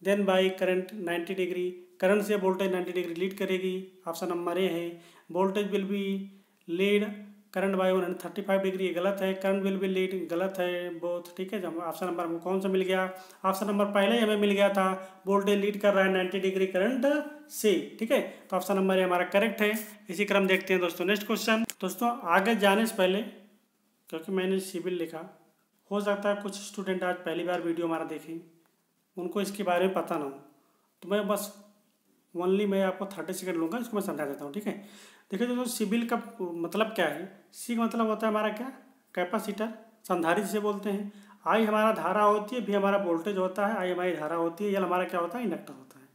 then by current 90 degree, current से वोल्टेज 90 डिग्री लीड करेगी। ऑप्शन नंबर ए है, voltage will be lead current by 135 degree, ये गलत है। करंट विल बी लीड गलत है बोथ। ठीक है, जब ऑप्शन नंबर हमको कौन सा मिल गया, ऑप्शन नंबर पहले ही हमें मिल गया था, वोल्टेज लीड कर रहा है 90 डिग्री करंट से। ठीक है, तो ऑप्शन नंबर ए हमारा करेक्ट है। इसी क्रम देखते हैं दोस्तों नेक्स्ट क्वेश्चन। दोस्तों आगे जाने से पहले, क्योंकि मैंने सिविल लिखा, हो सकता है कुछ स्टूडेंट आज पहली बार वीडियो हमारा देखें, उनको इसके बारे में पता ना हो, तो मैं बस ओनली मैं आपको 30 सेकंड लूँगा, इसको मैं समझा देता हूँ। ठीक है, देखिए दोस्तों सिविल का मतलब क्या है, सी का मतलब होता है हमारा क्या, कैपेसिटर, संधारित्र जिसे बोलते हैं। आई हमारा धारा होती है, भी हमारा वोल्टेज होता है, आई हमारी धारा होती है, यल हमारा क्या होता है, इंडक्टर होता है।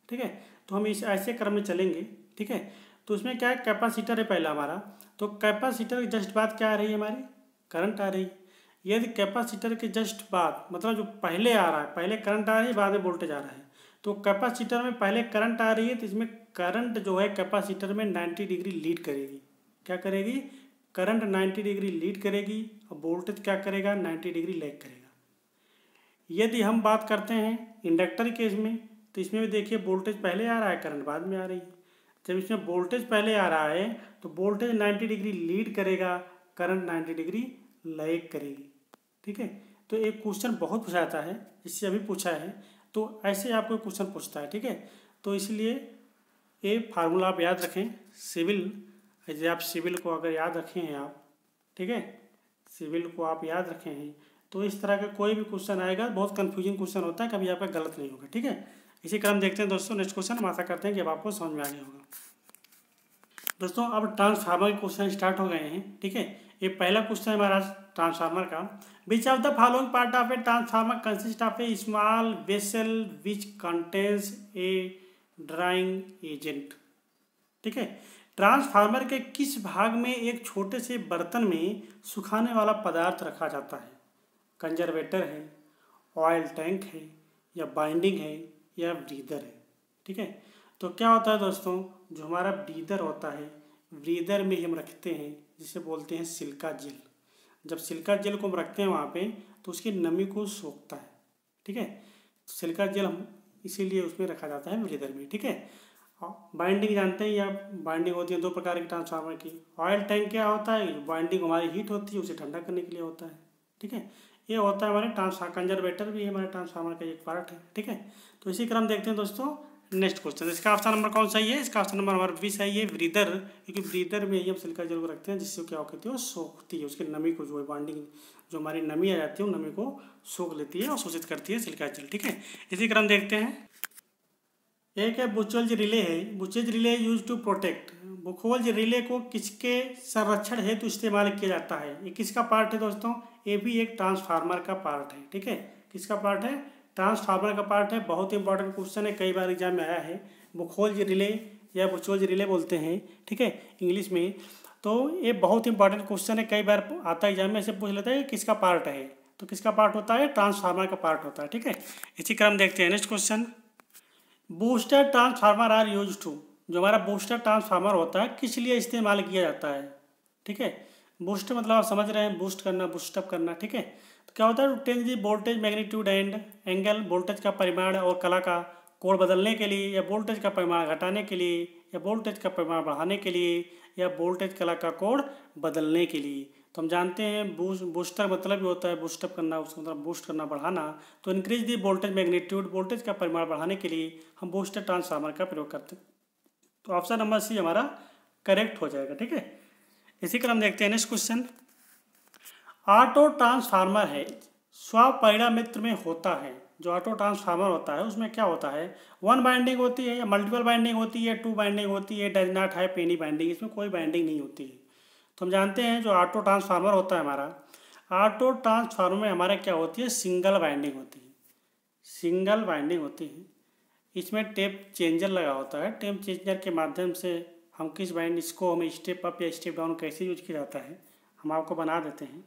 ठीक है, तो हम इस ऐसे क्रम में चलेंगे। ठीक है, तो उसमें क्या है, कैपेसिटर है पहला हमारा, तो कैपेसिटर की जस्ट बाद क्या आ रही है, हमारी करंट आ रही है। यदि कैपेसिटर के जस्ट बाद मतलब जो पहले आ रहा है, पहले करंट आ रही है, बाद में वोल्टेज आ रहा है, तो कैपेसिटर में पहले करंट आ रही है तो इसमें करंट जो है कैपेसिटर में 90 डिग्री लीड करेगी। क्या करेगी, करंट 90 डिग्री लीड करेगी और वोल्टेज क्या करेगा, 90 डिग्री लैग करेगा। यदि हम बात करते हैं इंडक्टर केस में, तो इसमें भी देखिए वोल्टेज पहले आ रहा है, करंट बाद में आ रही है। जब इसमें वोल्टेज पहले आ रहा है तो वोल्टेज 90 डिग्री लीड करेगा, करंट 90 डिग्री लैग करेगी। ठीक है, तो एक क्वेश्चन बहुत पूछा जाता है, इससे अभी पूछा है, तो ऐसे आपको क्वेश्चन पूछता है। ठीक है, तो इसलिए ये फार्मूला आप याद रखें, सिविल, यदि आप सिविल को अगर याद रखे हैं आप, ठीक है, सिविल को आप याद रखे हैं तो इस तरह का कोई भी क्वेश्चन आएगा, बहुत कंफ्यूजिंग क्वेश्चन होता है, कभी आपका गलत नहीं होगा। ठीक है, इसी क्रम देखते हैं दोस्तों नेक्स्ट क्वेश्चन। हम आशा करते हैं कि अब आपको समझ में आ गया होगा। दोस्तों अब ट्रांसफार्मर के क्वेश्चन स्टार्ट हो गए हैं। ठीक है, ये पहला क्वेश्चन है हमारा ट्रांसफार्मर का। Which of the following part of a transformer consist of A small vessel which contains A drying agent. ठीक है, ट्रांसफार्मर के किस भाग में एक छोटे से बर्तन में सुखाने वाला पदार्थ रखा जाता है, कंजर्वेटर है, ऑयल टैंक है, या बाइंडिंग है, या ब्रीदर है। ठीक है, तो क्या होता है दोस्तों, जो हमारा ब्रीदर होता है, ब्रीदर में हम रखते हैं जिसे बोलते हैं सिलिका जेल। जब सिलिका जेल को हम रखते हैं वहाँ पे तो उसकी नमी को सोखता है। ठीक है, सिलिका जेल हम इसीलिए उसमें रखा जाता है ब्रीदर में। ठीक है, बाइंडिंग जानते हैं, या बाइंडिंग होती है दो प्रकार की ट्रांसफार्मर की। ऑयल टैंक क्या होता है, बाइंडिंग हमारी हीट होती है, उसे ठंडा करने के लिए होता है। ठीक है, ये होता है हमारे कंजर्वेटर भी हमारे ट्रांसफार्मर का एक पार्ट है। ठीक है, तो इसी क्रम देखते हैं दोस्तों नेक्स्ट क्वेश्चन, इसका ऑप्शन नंबर कौन सही है? इसका ऑप्शन नंबर हमारा बी सही है, ब्रीदर, क्योंकि ब्रीदर में ही हम सिलिका जेल को रखते हैं जिससे क्या कहती है वो सोखती है, उसकी नमी को जो है बॉन्डिंग जो हमारी नमी आ जाती है वो नमी को सोख लेती है और शोषित करती है सिलिका जेल। ठीक है, इसी क्रम देखते हैं। एक है बुचेल्ज रिले है, Buchholz relay use to protect, Buchholz relay को किसके संरक्षण हेतु इस्तेमाल किया जाता है? ये किसका पार्ट है दोस्तों? ये भी एक ट्रांसफार्मर का पार्ट है। ठीक है, किसका पार्ट है? ट्रांसफार्मर का पार्ट है। बहुत इंपॉर्टेंट क्वेश्चन है, कई बार एग्जाम में आया है। बुचेल्ज रिले या बुचेल्ज रिले बोलते हैं, ठीक है, इंग्लिश में। तो ये बहुत इंपॉर्टेंट क्वेश्चन है, कई बार आता है एग्जाम में, ऐसे पूछ लेता है किसका पार्ट है, तो किसका पार्ट होता है? ट्रांसफार्मर का पार्ट होता है। ठीक है, इसी क्रम देखते हैं next question. Booster transformer are use to, जो हमारा बूस्टर ट्रांसफार्मर होता है किस लिए इस्तेमाल किया जाता है? ठीक है, बूस्ट मतलब आप समझ रहे हैं, बूस्ट करना, बूस्टअप करना। ठीक है, तो क्या होता है? To change the voltage magnitude and angle, voltage का परिमाण और कला का कोण बदलने के लिए, या वोल्टेज का परिमाण घटाने के लिए, या वोल्टेज का परिमाण बढ़ाने के लिए, या वोल्टेज कला का कोण बदलने के लिए। तो हम जानते हैं बूस्टर मतलब भी होता है बूस्टअप करना, उसका मतलब बूस्ट करना, बढ़ाना। तो increase the voltage magnitude, voltage का परिमाण बढ़ाने के लिए हम बूस्टर ट्रांसफार्मर का प्रयोग करते हैं। तो ऑप्शन नंबर सी हमारा करेक्ट हो जाएगा। ठीक है, इसी क्रम देखते हैं नेक्स्ट क्वेश्चन। ऑटो ट्रांसफार्मर है, स्वपरिणामित्र में होता है। जो ऑटो ट्रांसफार्मर होता है उसमें क्या होता है? वन बाइंडिंग होती है या मल्टीपल बाइंडिंग होती है, टू बाइंडिंग होती है, does not have any binding, इसमें कोई बाइंडिंग नहीं होती है। तो हम जानते हैं जो ऑटो ट्रांसफार्मर होता है हमारा, ऑटो ट्रांसफार्मर में हमारा क्या होती है? सिंगल बाइंडिंग होती है, सिंगल बाइंडिंग होती है। इसमें टेप चेंजर लगा होता है, टेप चेंजर के माध्यम से हम किस बाइंड, इसको हमें स्टेप अप या स्टेप डाउन कैसे यूज किया जाता है हम आपको बना देते हैं।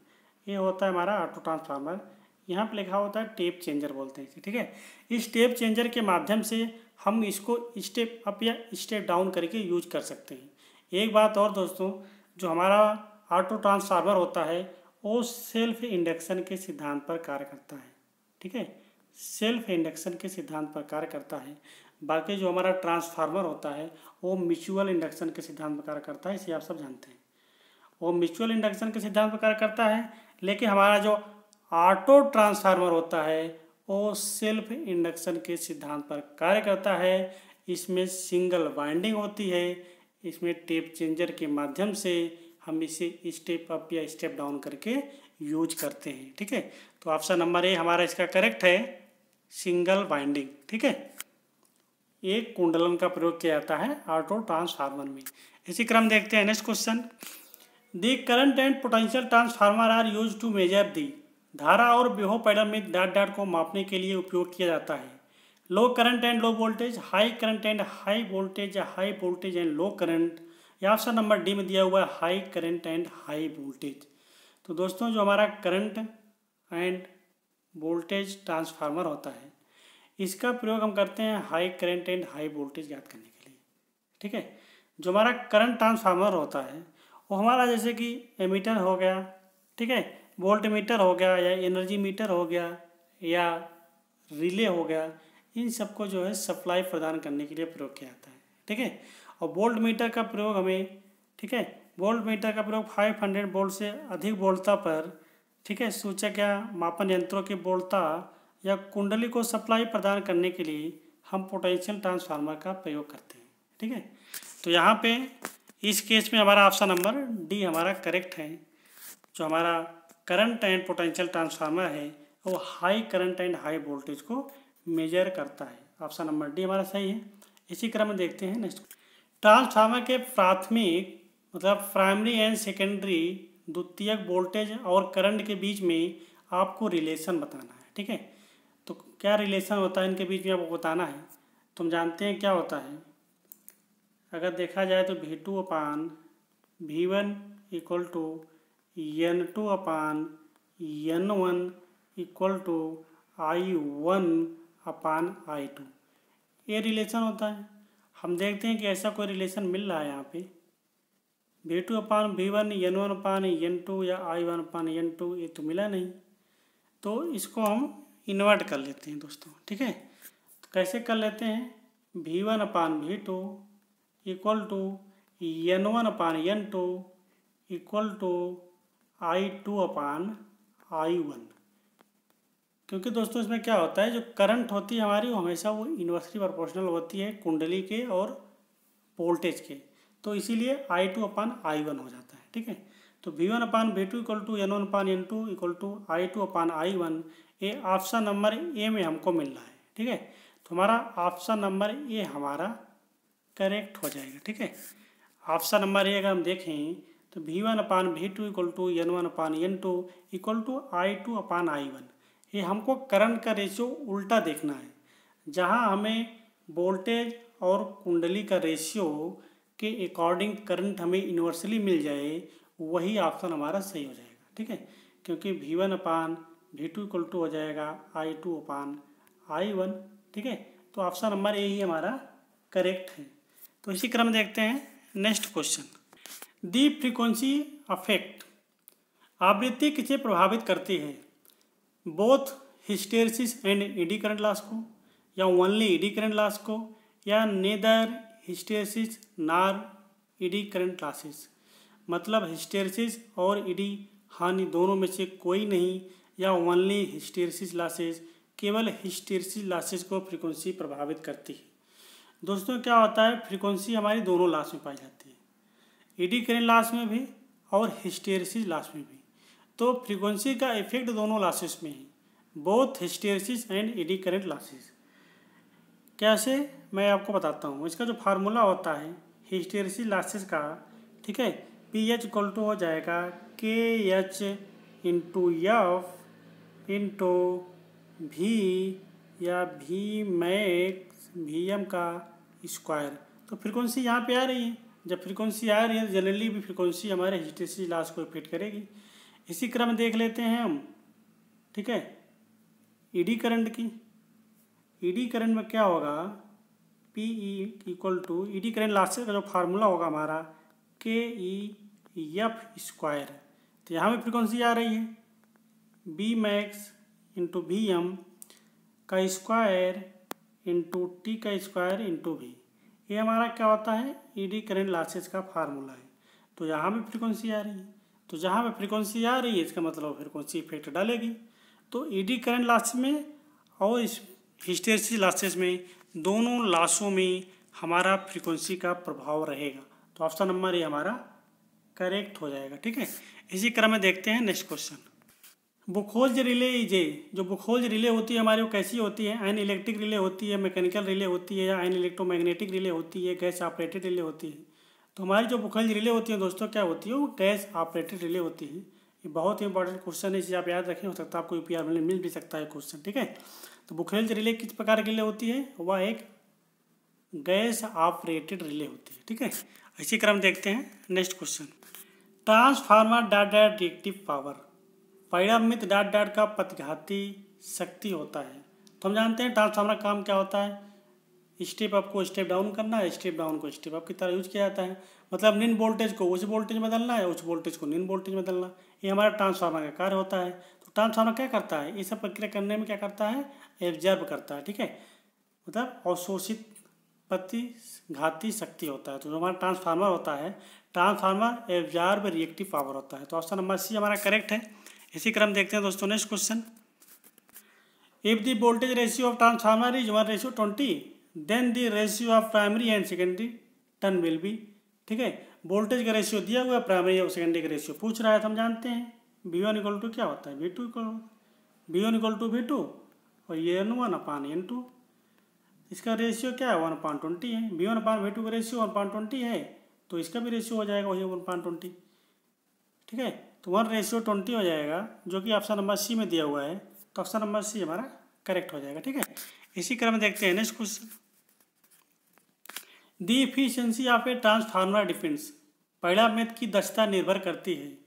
ये होता है हमारा ऑटो ट्रांसफार्मर, यहाँ पे लिखा होता है टेप चेंजर बोलते हैं इसे। ठीक है, इस टेप चेंजर के माध्यम से हम इसको स्टेप अप या स्टेप डाउन करके यूज कर सकते हैं। एक बात और दोस्तों, जो हमारा ऑटो ट्रांसफार्मर होता है वो सेल्फ इंडक्शन के सिद्धांत पर कार्य करता है। ठीक है, सेल्फ इंडक्शन के सिद्धांत पर कार्य करता है। बाकी जो हमारा ट्रांसफार्मर होता है वो म्यूचुअल इंडक्शन के सिद्धांत पर कार्य करता है, इसे आप सब जानते हैं। वो म्यूचुअल इंडक्शन के सिद्धांत पर कार्य करता है, लेकिन हमारा जो ऑटो ट्रांसफार्मर होता है वो सेल्फ इंडक्शन के सिद्धांत पर कार्य करता है। इसमें सिंगल वाइंडिंग होती है, इसमें टेप चेंजर के माध्यम से हम इसे स्टेप अप या स्टेप डाउन करके यूज करते हैं। ठीक है, तो ऑप्शन नंबर ए हमारा इसका करेक्ट है, सिंगल वाइंडिंग। ठीक है, एक कुंडलन का प्रयोग किया जाता है ऑटो ट्रांसफार्मर में। इसी क्रम देखते हैं next question. The current and potential transformer are use to measure the, धारा और विभव पैरामीटर डॉट डॉट को मापने के लिए उपयोग किया जाता है। Low current and low voltage, high current and high voltage, या high voltage and low current, या ऑप्शन नंबर डी में दिया हुआ है high current and high voltage. तो दोस्तों जो हमारा करंट एंड वोल्टेज ट्रांसफार्मर होता है इसका प्रयोग हम करते हैं high current and high voltage ज्ञात करने के लिए। ठीक है, जो हमारा करंट ट्रांसफार्मर होता है वो हमारा जैसे कि एमीटर हो गया, ठीक है, वोल्ट मीटर हो गया, या एनर्जी मीटर हो गया, या रिले हो गया, इन सबको जो है सप्लाई प्रदान करने के लिए प्रयोग किया जाता है। ठीक है, और वोल्ट मीटर का प्रयोग हमें, ठीक है, वोल्ट मीटर का प्रयोग 500 वोल्ट से अधिक वोल्टता पर, ठीक है, सूचक या मापन यंत्रों की वोल्टता या कुंडली को सप्लाई प्रदान करने के लिए हम पोटेंशियल ट्रांसफार्मर का प्रयोग करते हैं। ठीक है, तो यहाँ पे इस केस में हमारा ऑप्शन नंबर डी हमारा करेक्ट है। जो हमारा करंट एंड पोटेंशियल ट्रांसफार्मर है वो high current and high voltage को मेजर करता है। ऑप्शन नंबर डी हमारा सही है। इसी क्रम में देखते हैं नेक्स्ट। ट्रांसफार्मर के प्राथमिक मतलब प्राइमरी एंड सेकेंडरी द्वितीयक वोल्टेज और करंट के बीच में आपको रिलेशन बताना है। ठीक है, तो क्या रिलेशन होता है इनके बीच में आपको बताना है। तो हम जानते हैं क्या होता है, अगर देखा जाए तो V2/V1 equal to N2/N1 equal to I1/I2, ये रिलेशन होता है। हम देखते हैं कि ऐसा कोई रिलेशन मिल रहा है यहाँ पे V2/V1 N1/N2 या I1/N2, ये तो मिला नहीं, तो इसको हम इन्वर्ट कर लेते हैं दोस्तों। ठीक है, तो कैसे कर लेते हैं, V1/V2 equal to N1/N2 equal to I2/I1। क्योंकि दोस्तों इसमें क्या होता है, जो करंट होती है हमारी वो हमेशा वो इन्वर्सली प्रोपोर्शनल होती है कुंडली के और वोल्टेज के, तो इसीलिए I2/I1 हो जाता है। ठीक है, तो V1/V2 equal to N1/N2 equal to I2/I1, ये ऑप्शन नंबर ए में हमको मिल रहा है। ठीक है, तो हमारा ऑप्शन नंबर ए हमारा करेक्ट हो जाएगा। ठीक है, ऑप्शन नंबर ए अगर हम देखें तो V1/V2 equal to N1/N2 equal to I2/I1, ये हमको करंट का रेशियो उल्टा देखना है। जहाँ हमें वोल्टेज और कुंडली का रेशियो के अकॉर्डिंग करंट हमें इन्वर्सली मिल जाए, वही ऑप्शन हमारा सही हो जाएगा। ठीक है, क्योंकि V1/V2 इक्वल टू हो जाएगा I2/I1। ठीक है, तो ऑप्शन नंबर ए ही हमारा करेक्ट है। तो इसी क्रम देखते हैं next question. The frequency affect, आवृत्ति किसे प्रभावित करती है, both hysteresis and eddy current loss को, या ओनली एडी करंट लॉस को, या नेदर हिस्टेरिसिस नार एडी करंट लॉसेस। मतलब हिस्टेरिसिस और एडी हानि दोनों में से कोई नहीं, या ओनली हिस्टेरिसिस लॉसेस, केवल हिस्टेरिसिस लॉसेस को फ्रीक्वेंसी प्रभावित करती है। दोस्तों क्या होता है, फ्रीक्वेंसी हमारी दोनों लॉस में पाई जाती है, एडी करंट लॉस में भी और हिस्टेरिसिस लॉस में भी। तो फ्रीक्वेंसी का इफेक्ट दोनों लॉसेस में है, both hysteresis and eddy current losses. कैसे, मैं आपको बताता हूँ। इसका जो फार्मूला होता है हिस्टेरिसिस लॉसेस का, ठीक है, PH इक्वल टू हो जाएगा KH इंटू एफ इंटू भी या V मैक्स VM का स्क्वायर। तो फ्रीक्वेंसी यहाँ पे आ रही है, जब फ्रीक्वेंसी आ रही है तो जनरली भी फ्रीक्वेंसी हमारे हिस्टेरिसिस लॉस को इफेक्ट करेगी। इसी क्रम देख लेते हैं हम। ठीक है, ईडी करंट की, ईडी करंट में क्या होगा, PE equal to eddy current losses का जो फार्मूला होगा हमारा KEF स्क्वायर। तो यहाँ पे फ्रीक्वेंसी आ रही है B मैक्स इंटू VM का स्क्वायर इंटू T का स्क्वायर इंटू V। ये हमारा क्या होता है, ईडी करंट लॉसेस का फार्मूला है। तो यहाँ पे फ्रीक्वेंसी आ रही है, तो जहाँ पे फ्रीक्वेंसी आ रही है इसका मतलब फ्रीक्वेंसी इफेक्ट डालेगी। तो ईडी करंट लॉस में और इस हिस्टेरिसिस लॉसेस में, दोनों लॉसों में हमारा फ्रीक्वेंसी का प्रभाव रहेगा। तो ऑप्शन नंबर ए हमारा करेक्ट हो जाएगा। ठीक है, इसी क्रम में देखते हैं next question. Buchholz relay is a, जो बुखोल्ज रिले होती है हमारी वो कैसी होती है, एन इलेक्ट्रिक रिले होती है, मैकेनिकल रिले होती है, या एन इलेक्ट्रोमैग्नेटिक रिले होती है, गैस ऑपरेटेड रिले होती है। तो हमारी जो बुखोल्ज रिले होती है दोस्तों क्या होती है, वो गैस ऑपरेटेड रिले होती है। ये बहुत ही इंपॉर्टेंट क्वेश्चन है, इसे आप याद रखें, हो सकता है आपको UPR में मिल भी सकता है क्वेश्चन। ठीक है, तो बुखोल्ज रिले किस प्रकार की रिले होती है, वह एक गैस ऑपरेटेड रिले होती है। ठीक है, इसी क्रम देखते हैं next question. Transformer dot dot reactive power, परिणामित डॉट डॉट का प्रतिघाती शक्ति होता है। तो हम जानते हैं ट्रांसफार्मर का काम क्या होता है, स्टेप अप को स्टेप डाउन करना है, स्टेप डाउन को स्टेप अप की तरह यूज किया जाता है। मतलब निम्न वोल्टेज को उच्च वोल्टेज में बदलना है, उच्च वोल्टेज को निम्न वोल्टेज में बदलना, ये हमारा ट्रांसफार्मर का कार्य होता है। तो ट्रांसफार्मर क्या करता है, ये सब प्रक्रिया करने में क्या करता है, एब्जर्व करता है। ठीक है, मतलब अवशोषित प्रतिघाती शक्ति होता है। तो जो हमारा ट्रांसफार्मर होता है, ट्रांसफार्मर एब्जॉर्ब रिएक्टिव पावर होता है। तो ऑप्शन नंबर सी हमारा करेक्ट है। इसी क्रम देखते हैं दोस्तों next question. If the voltage ratio of transformer is 1:20, then the ratio of primary and secondary turn will be. ठीक है, वोल्टेज का रेशियो दिया हुआ है, प्राइमरी और सेकेंडरी का रेशियो पूछ रहा है। तो हम जानते हैं V1 इक्वल टू क्या होता है, V2 इक्वल टू V2 और ये N1/N2। इसका रेशियो क्या है, 1/20 है। V1/V2 का रेशियो 1/20 है, तो इसका भी रेशियो हो जाएगा वही 1/20। ठीक है, तो 1:20 हो जाएगा, जो कि ऑप्शन नंबर सी में दिया हुआ है। तो ऑप्शन नंबर सी हमारा करेक्ट हो जाएगा। ठीक है, इसी क्रम में देखते हैं next question. The efficiency of a transformer depends, परिणामित की दक्षता निर्भर करती है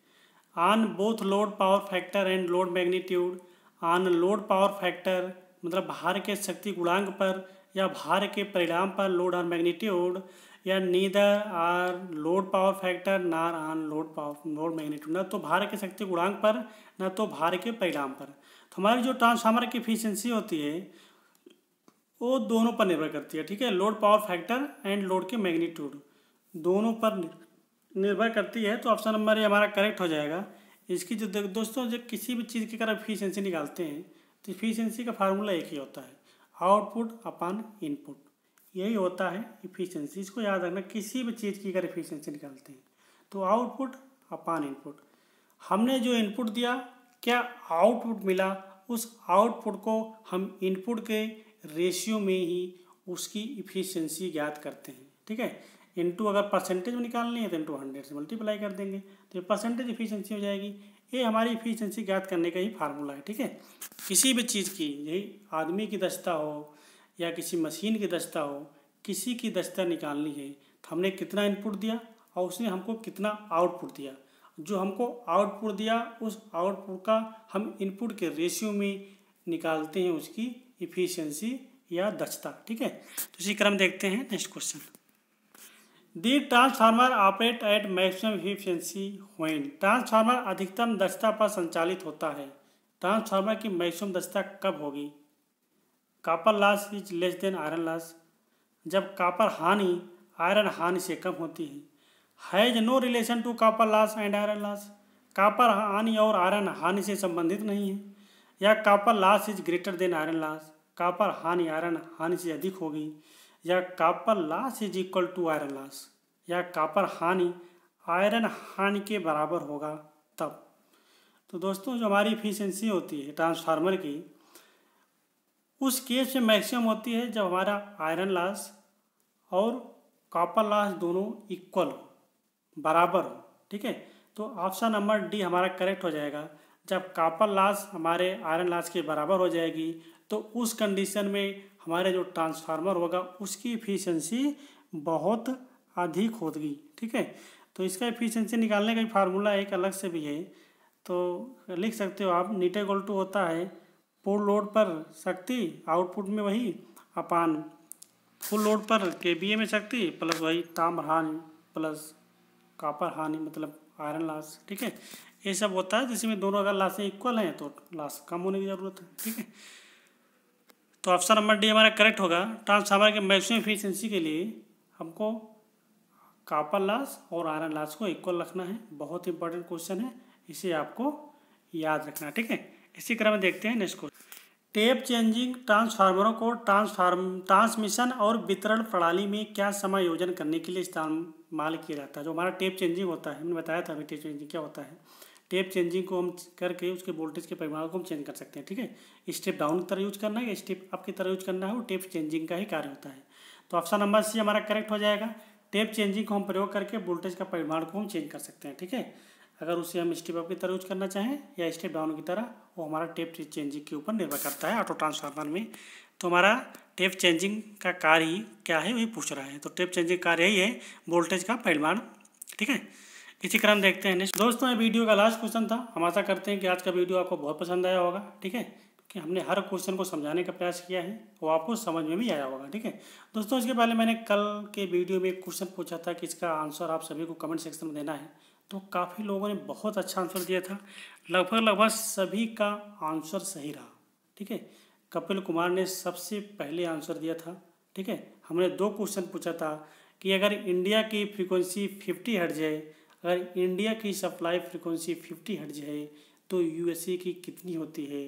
on both load power factor and load magnitude. On load power factor मतलब भार के शक्ति गुणांक पर, या भार के परिणाम पर लोड और मैग्नीट्यूड, या neither are load power factor nor on load magnitude, न तो भार के शक्ति गुणांक पर न तो भार के परिणाम पर। तो हमारी जो ट्रांसफार्मर की एफिशिएंसी होती है वो दोनों पर निर्भर करती है। ठीक है, load power factor and load के मैग्नीट्यूड दोनों पर निर्भर करती है। तो ऑप्शन नंबर ये हमारा करेक्ट हो जाएगा। इसकी जो दोस्तों जो किसी भी चीज़ की अगर एफिशिएंसी निकालते हैं तो इफिशियंसी का फार्मूला एक ही होता है, आउटपुट अपॉन इनपुट, यही होता है इफिशियंसी। इसको याद रखना, किसी भी चीज़ की अगर इफिशियंसी निकालते हैं तो आउटपुट अपॉन इनपुट। हमने जो इनपुट दिया, क्या आउटपुट मिला, उस आउटपुट को हम इनपुट के रेशियो में ही उसकी इफिशियंसी ज्ञात करते हैं। ठीक है, इनटू अगर परसेंटेज में निकालनी है तो इनटू 100 से मल्टीप्लाई कर देंगे तो ये परसेंटेज इफिशियंसी हो जाएगी। ये हमारी इफिशियंसी ज्ञात करने का ही फार्मूला है। ठीक है, किसी भी चीज़ की, यही आदमी की दक्षता हो या किसी मशीन की दक्षता हो, किसी की दक्षता निकालनी है तो हमने कितना इनपुट दिया और उसने हमको कितना आउटपुट दिया। जो हमको आउटपुट दिया उस आउटपुट का हम इनपुट के रेशियो में निकालते हैं उसकी इफिशियंसी या दक्षता। ठीक है, तो इसी क्रम देखते हैं next question. The transformer operate at maximum efficiency when. Transformer अधिकतम दक्षता पर संचालित होता है। ट्रांसफार्मर की मैक्सिमम दक्षता कब होगी? Copper loss is less than iron loss, जब कॉपर हानि आयरन हानि से कम होती है। Has no relation to copper loss and iron loss, copper हानि और आयरन हानि से संबंधित नहीं है। या copper loss is greater than iron loss, copper हानि आयरन हानि से अधिक होगी। या copper loss is equal to iron loss, या कॉपर हानि आयरन हानि के बराबर होगा तब। तो दोस्तों, जो हमारी इफिशियंसी होती है ट्रांसफार्मर की, उस केस में मैक्सिमम होती है जब हमारा आयरन लॉस और कॉपर लॉस दोनों इक्वल हो, बराबर हो। ठीक है, तो ऑप्शन नंबर डी हमारा करेक्ट हो जाएगा। जब कॉपर लॉस हमारे आयरन लॉस के बराबर हो जाएगी तो उस कंडीशन में हमारे जो ट्रांसफार्मर होगा उसकी इफिशियंसी बहुत अधिक होगी। ठीक है, तो इसका इफिशियंसी निकालने का फार्मूला एक अलग से भी है, तो लिख सकते हो आप। नीटे इक्वल टू होता है फुल लोड पर शक्ति, आउटपुट में वही, अपान फुल लोड पर केवीए में शक्ति प्लस वही ताम्र हानि प्लस कॉपर हानि मतलब आयरन लॉस। ठीक है, ये सब होता है जिसमें दोनों अगर लॉसें इक्वल हैं तो लॉस कम होने की ज़रूरत है। ठीक है, तो ऑप्शन नंबर डी हमारा करेक्ट होगा। ट्रांसफार्मर के मैक्सिमम एफिशिएंसी के लिए हमको कॉपर लॉस और आयरन लॉस को इक्वल रखना है। बहुत इंपॉर्टेंट क्वेश्चन है, इसे आपको याद रखना। ठीक है, इसी क्रम में देखते हैं नेक्स्ट क्वेश्चन। टेप चेंजिंग ट्रांसफार्मरों को ट्रांसमिशन और वितरण प्रणाली में क्या समायोजन करने के लिए इस्तेमाल किया जाता है? जो हमारा टेप चेंजिंग होता है, हमने बताया था अभी टेप चेंजिंग क्या होता है। टेप चेंजिंग को हम करके उसके वोल्टेज के परिमाण को हम चेंज कर सकते हैं। ठीक है, स्टेप डाउन की तरह यूज करना है या स्टेप अप की तरह यूज करना है, वो टेप चेंजिंग का ही कार्य होता है। तो ऑप्शन नंबर सी हमारा करेक्ट हो जाएगा। टेप चेंजिंग को हम प्रयोग करके वोल्टेज का परिमाण को हम चेंज कर सकते हैं। ठीक है, अगर उसे हम स्टेप अप की तरह यूज करना चाहें या स्टेप डाउन की तरह, वो हमारा टेप चेंजिंग के ऊपर निर्भर करता है ऑटो ट्रांसफार्मर में। तो हमारा टेप चेंजिंग का कार्य ही क्या है वही पूछ रहा है। तो टेप चेंजिंग कार्य यही है, वोल्टेज का परिमाण। ठीक है, इसी क्रम देखते हैं नेक्स्ट। दोस्तों, ये वीडियो का लास्ट क्वेश्चन था। हम आशा करते हैं कि आज का वीडियो आपको बहुत पसंद आया होगा। ठीक है, कि हमने हर क्वेश्चन को समझाने का प्रयास किया है, वो आपको समझ में भी आया होगा। ठीक है दोस्तों, इसके पहले मैंने कल के वीडियो में एक क्वेश्चन पूछा था कि इसका आंसर आप सभी को कमेंट सेक्शन में देना है। तो काफ़ी लोगों ने बहुत अच्छा आंसर दिया था, लगभग सभी का आंसर सही रहा। ठीक है, कपिल कुमार ने सबसे पहले आंसर दिया था। ठीक है, हमने 2 क्वेश्चन पूछा था कि अगर इंडिया की फ्रीक्वेंसी 50 हर्ट्ज है, अगर इंडिया की सप्लाई फ्रीक्वेंसी 50 हर्ट्ज है तो यूएसए की कितनी होती है?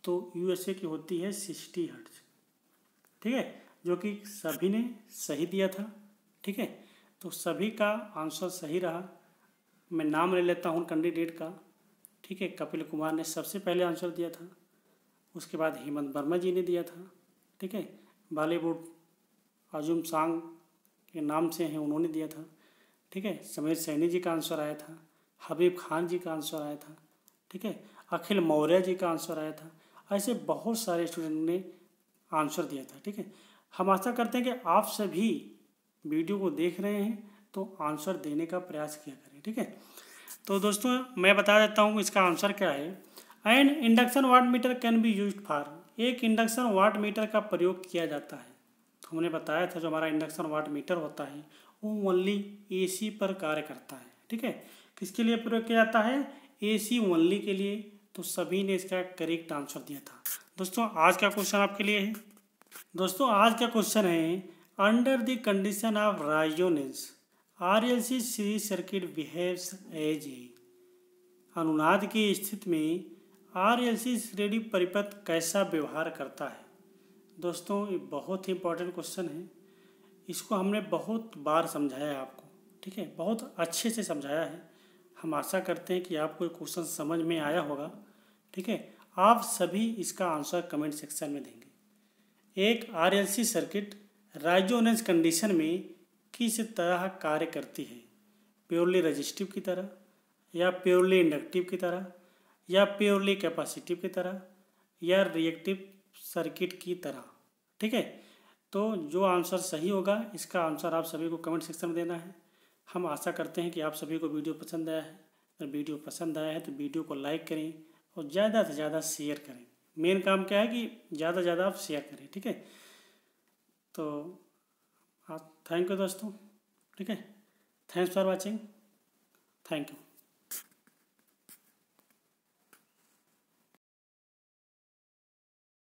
तो यूएसए की होती है 60 हर्ट्ज। ठीक है, जो कि सभी ने सही दिया था। ठीक है, तो सभी का आंसर सही रहा। मैं नाम ले लेता हूँ कैंडिडेट का। ठीक है, कपिल कुमार ने सबसे पहले आंसर दिया था, उसके बाद हेमंत वर्मा जी ने दिया था। ठीक है, बॉलीवुड आजुम सांग के नाम से हैं, उन्होंने दिया था। ठीक है, समीर सैनी जी का आंसर आया था, हबीब खान जी का आंसर आया था। ठीक है, अखिल मौर्य जी का आंसर आया था। ऐसे बहुत सारे स्टूडेंट ने आंसर दिया था। ठीक है, हम आशा करते हैं कि आप सभी वीडियो को देख रहे हैं तो आंसर देने का प्रयास किया करें। ठीक है, तो दोस्तों मैं बता देता हूँ इसका आंसर क्या है। And induction watt meter can be used for, एक इंडक्शन वाट मीटर का प्रयोग किया जाता है। तो हमने बताया था जो हमारा इंडक्शन वाट मीटर होता है वो ओनली एसी पर कार्य करता है। ठीक है, किसके लिए प्रयोग किया जाता है? एसी ओनली के लिए। तो सभी ने इसका करेक्ट आंसर दिया था। दोस्तों, आज का क्वेश्चन आपके लिए है। दोस्तों, आज का क्वेश्चन है under the condition of resonance RLC series circuit behaves as a. अनुनाद की स्थिति में आरएलसी श्रेणी परिपथ कैसा व्यवहार करता है? दोस्तों ये बहुत ही इंपॉर्टेंट क्वेश्चन है। इसको हमने बहुत बार समझाया है आपको, ठीक है, बहुत अच्छे से समझाया है। हम आशा करते हैं कि आपको ये क्वेश्चन समझ में आया होगा, ठीक है। आप सभी इसका आंसर कमेंट सेक्शन में देंगे। एक आरएलसी सर्किट रेजोनेंस कंडीशन में किस तरह कार्य करती है? प्योरली रेजिस्टिव की तरह, या प्योरली इंडक्टिव की तरह, या प्योरली कैपेसिटिव की तरह, या रिएक्टिव सर्किट की तरह, ठीक है। तो जो आंसर सही होगा इसका आंसर आप सभी को कमेंट सेक्शन में देना है। हम आशा करते हैं कि आप सभी को वीडियो पसंद आया है। अगर वीडियो पसंद आया है तो वीडियो को लाइक करें और ज़्यादा से ज़्यादा शेयर करें। मेन काम क्या है कि ज़्यादा से ज़्यादा आप शेयर करें, ठीक है। तो थैंक यू दोस्तों, ठीक है। Thanks for watching, thank you.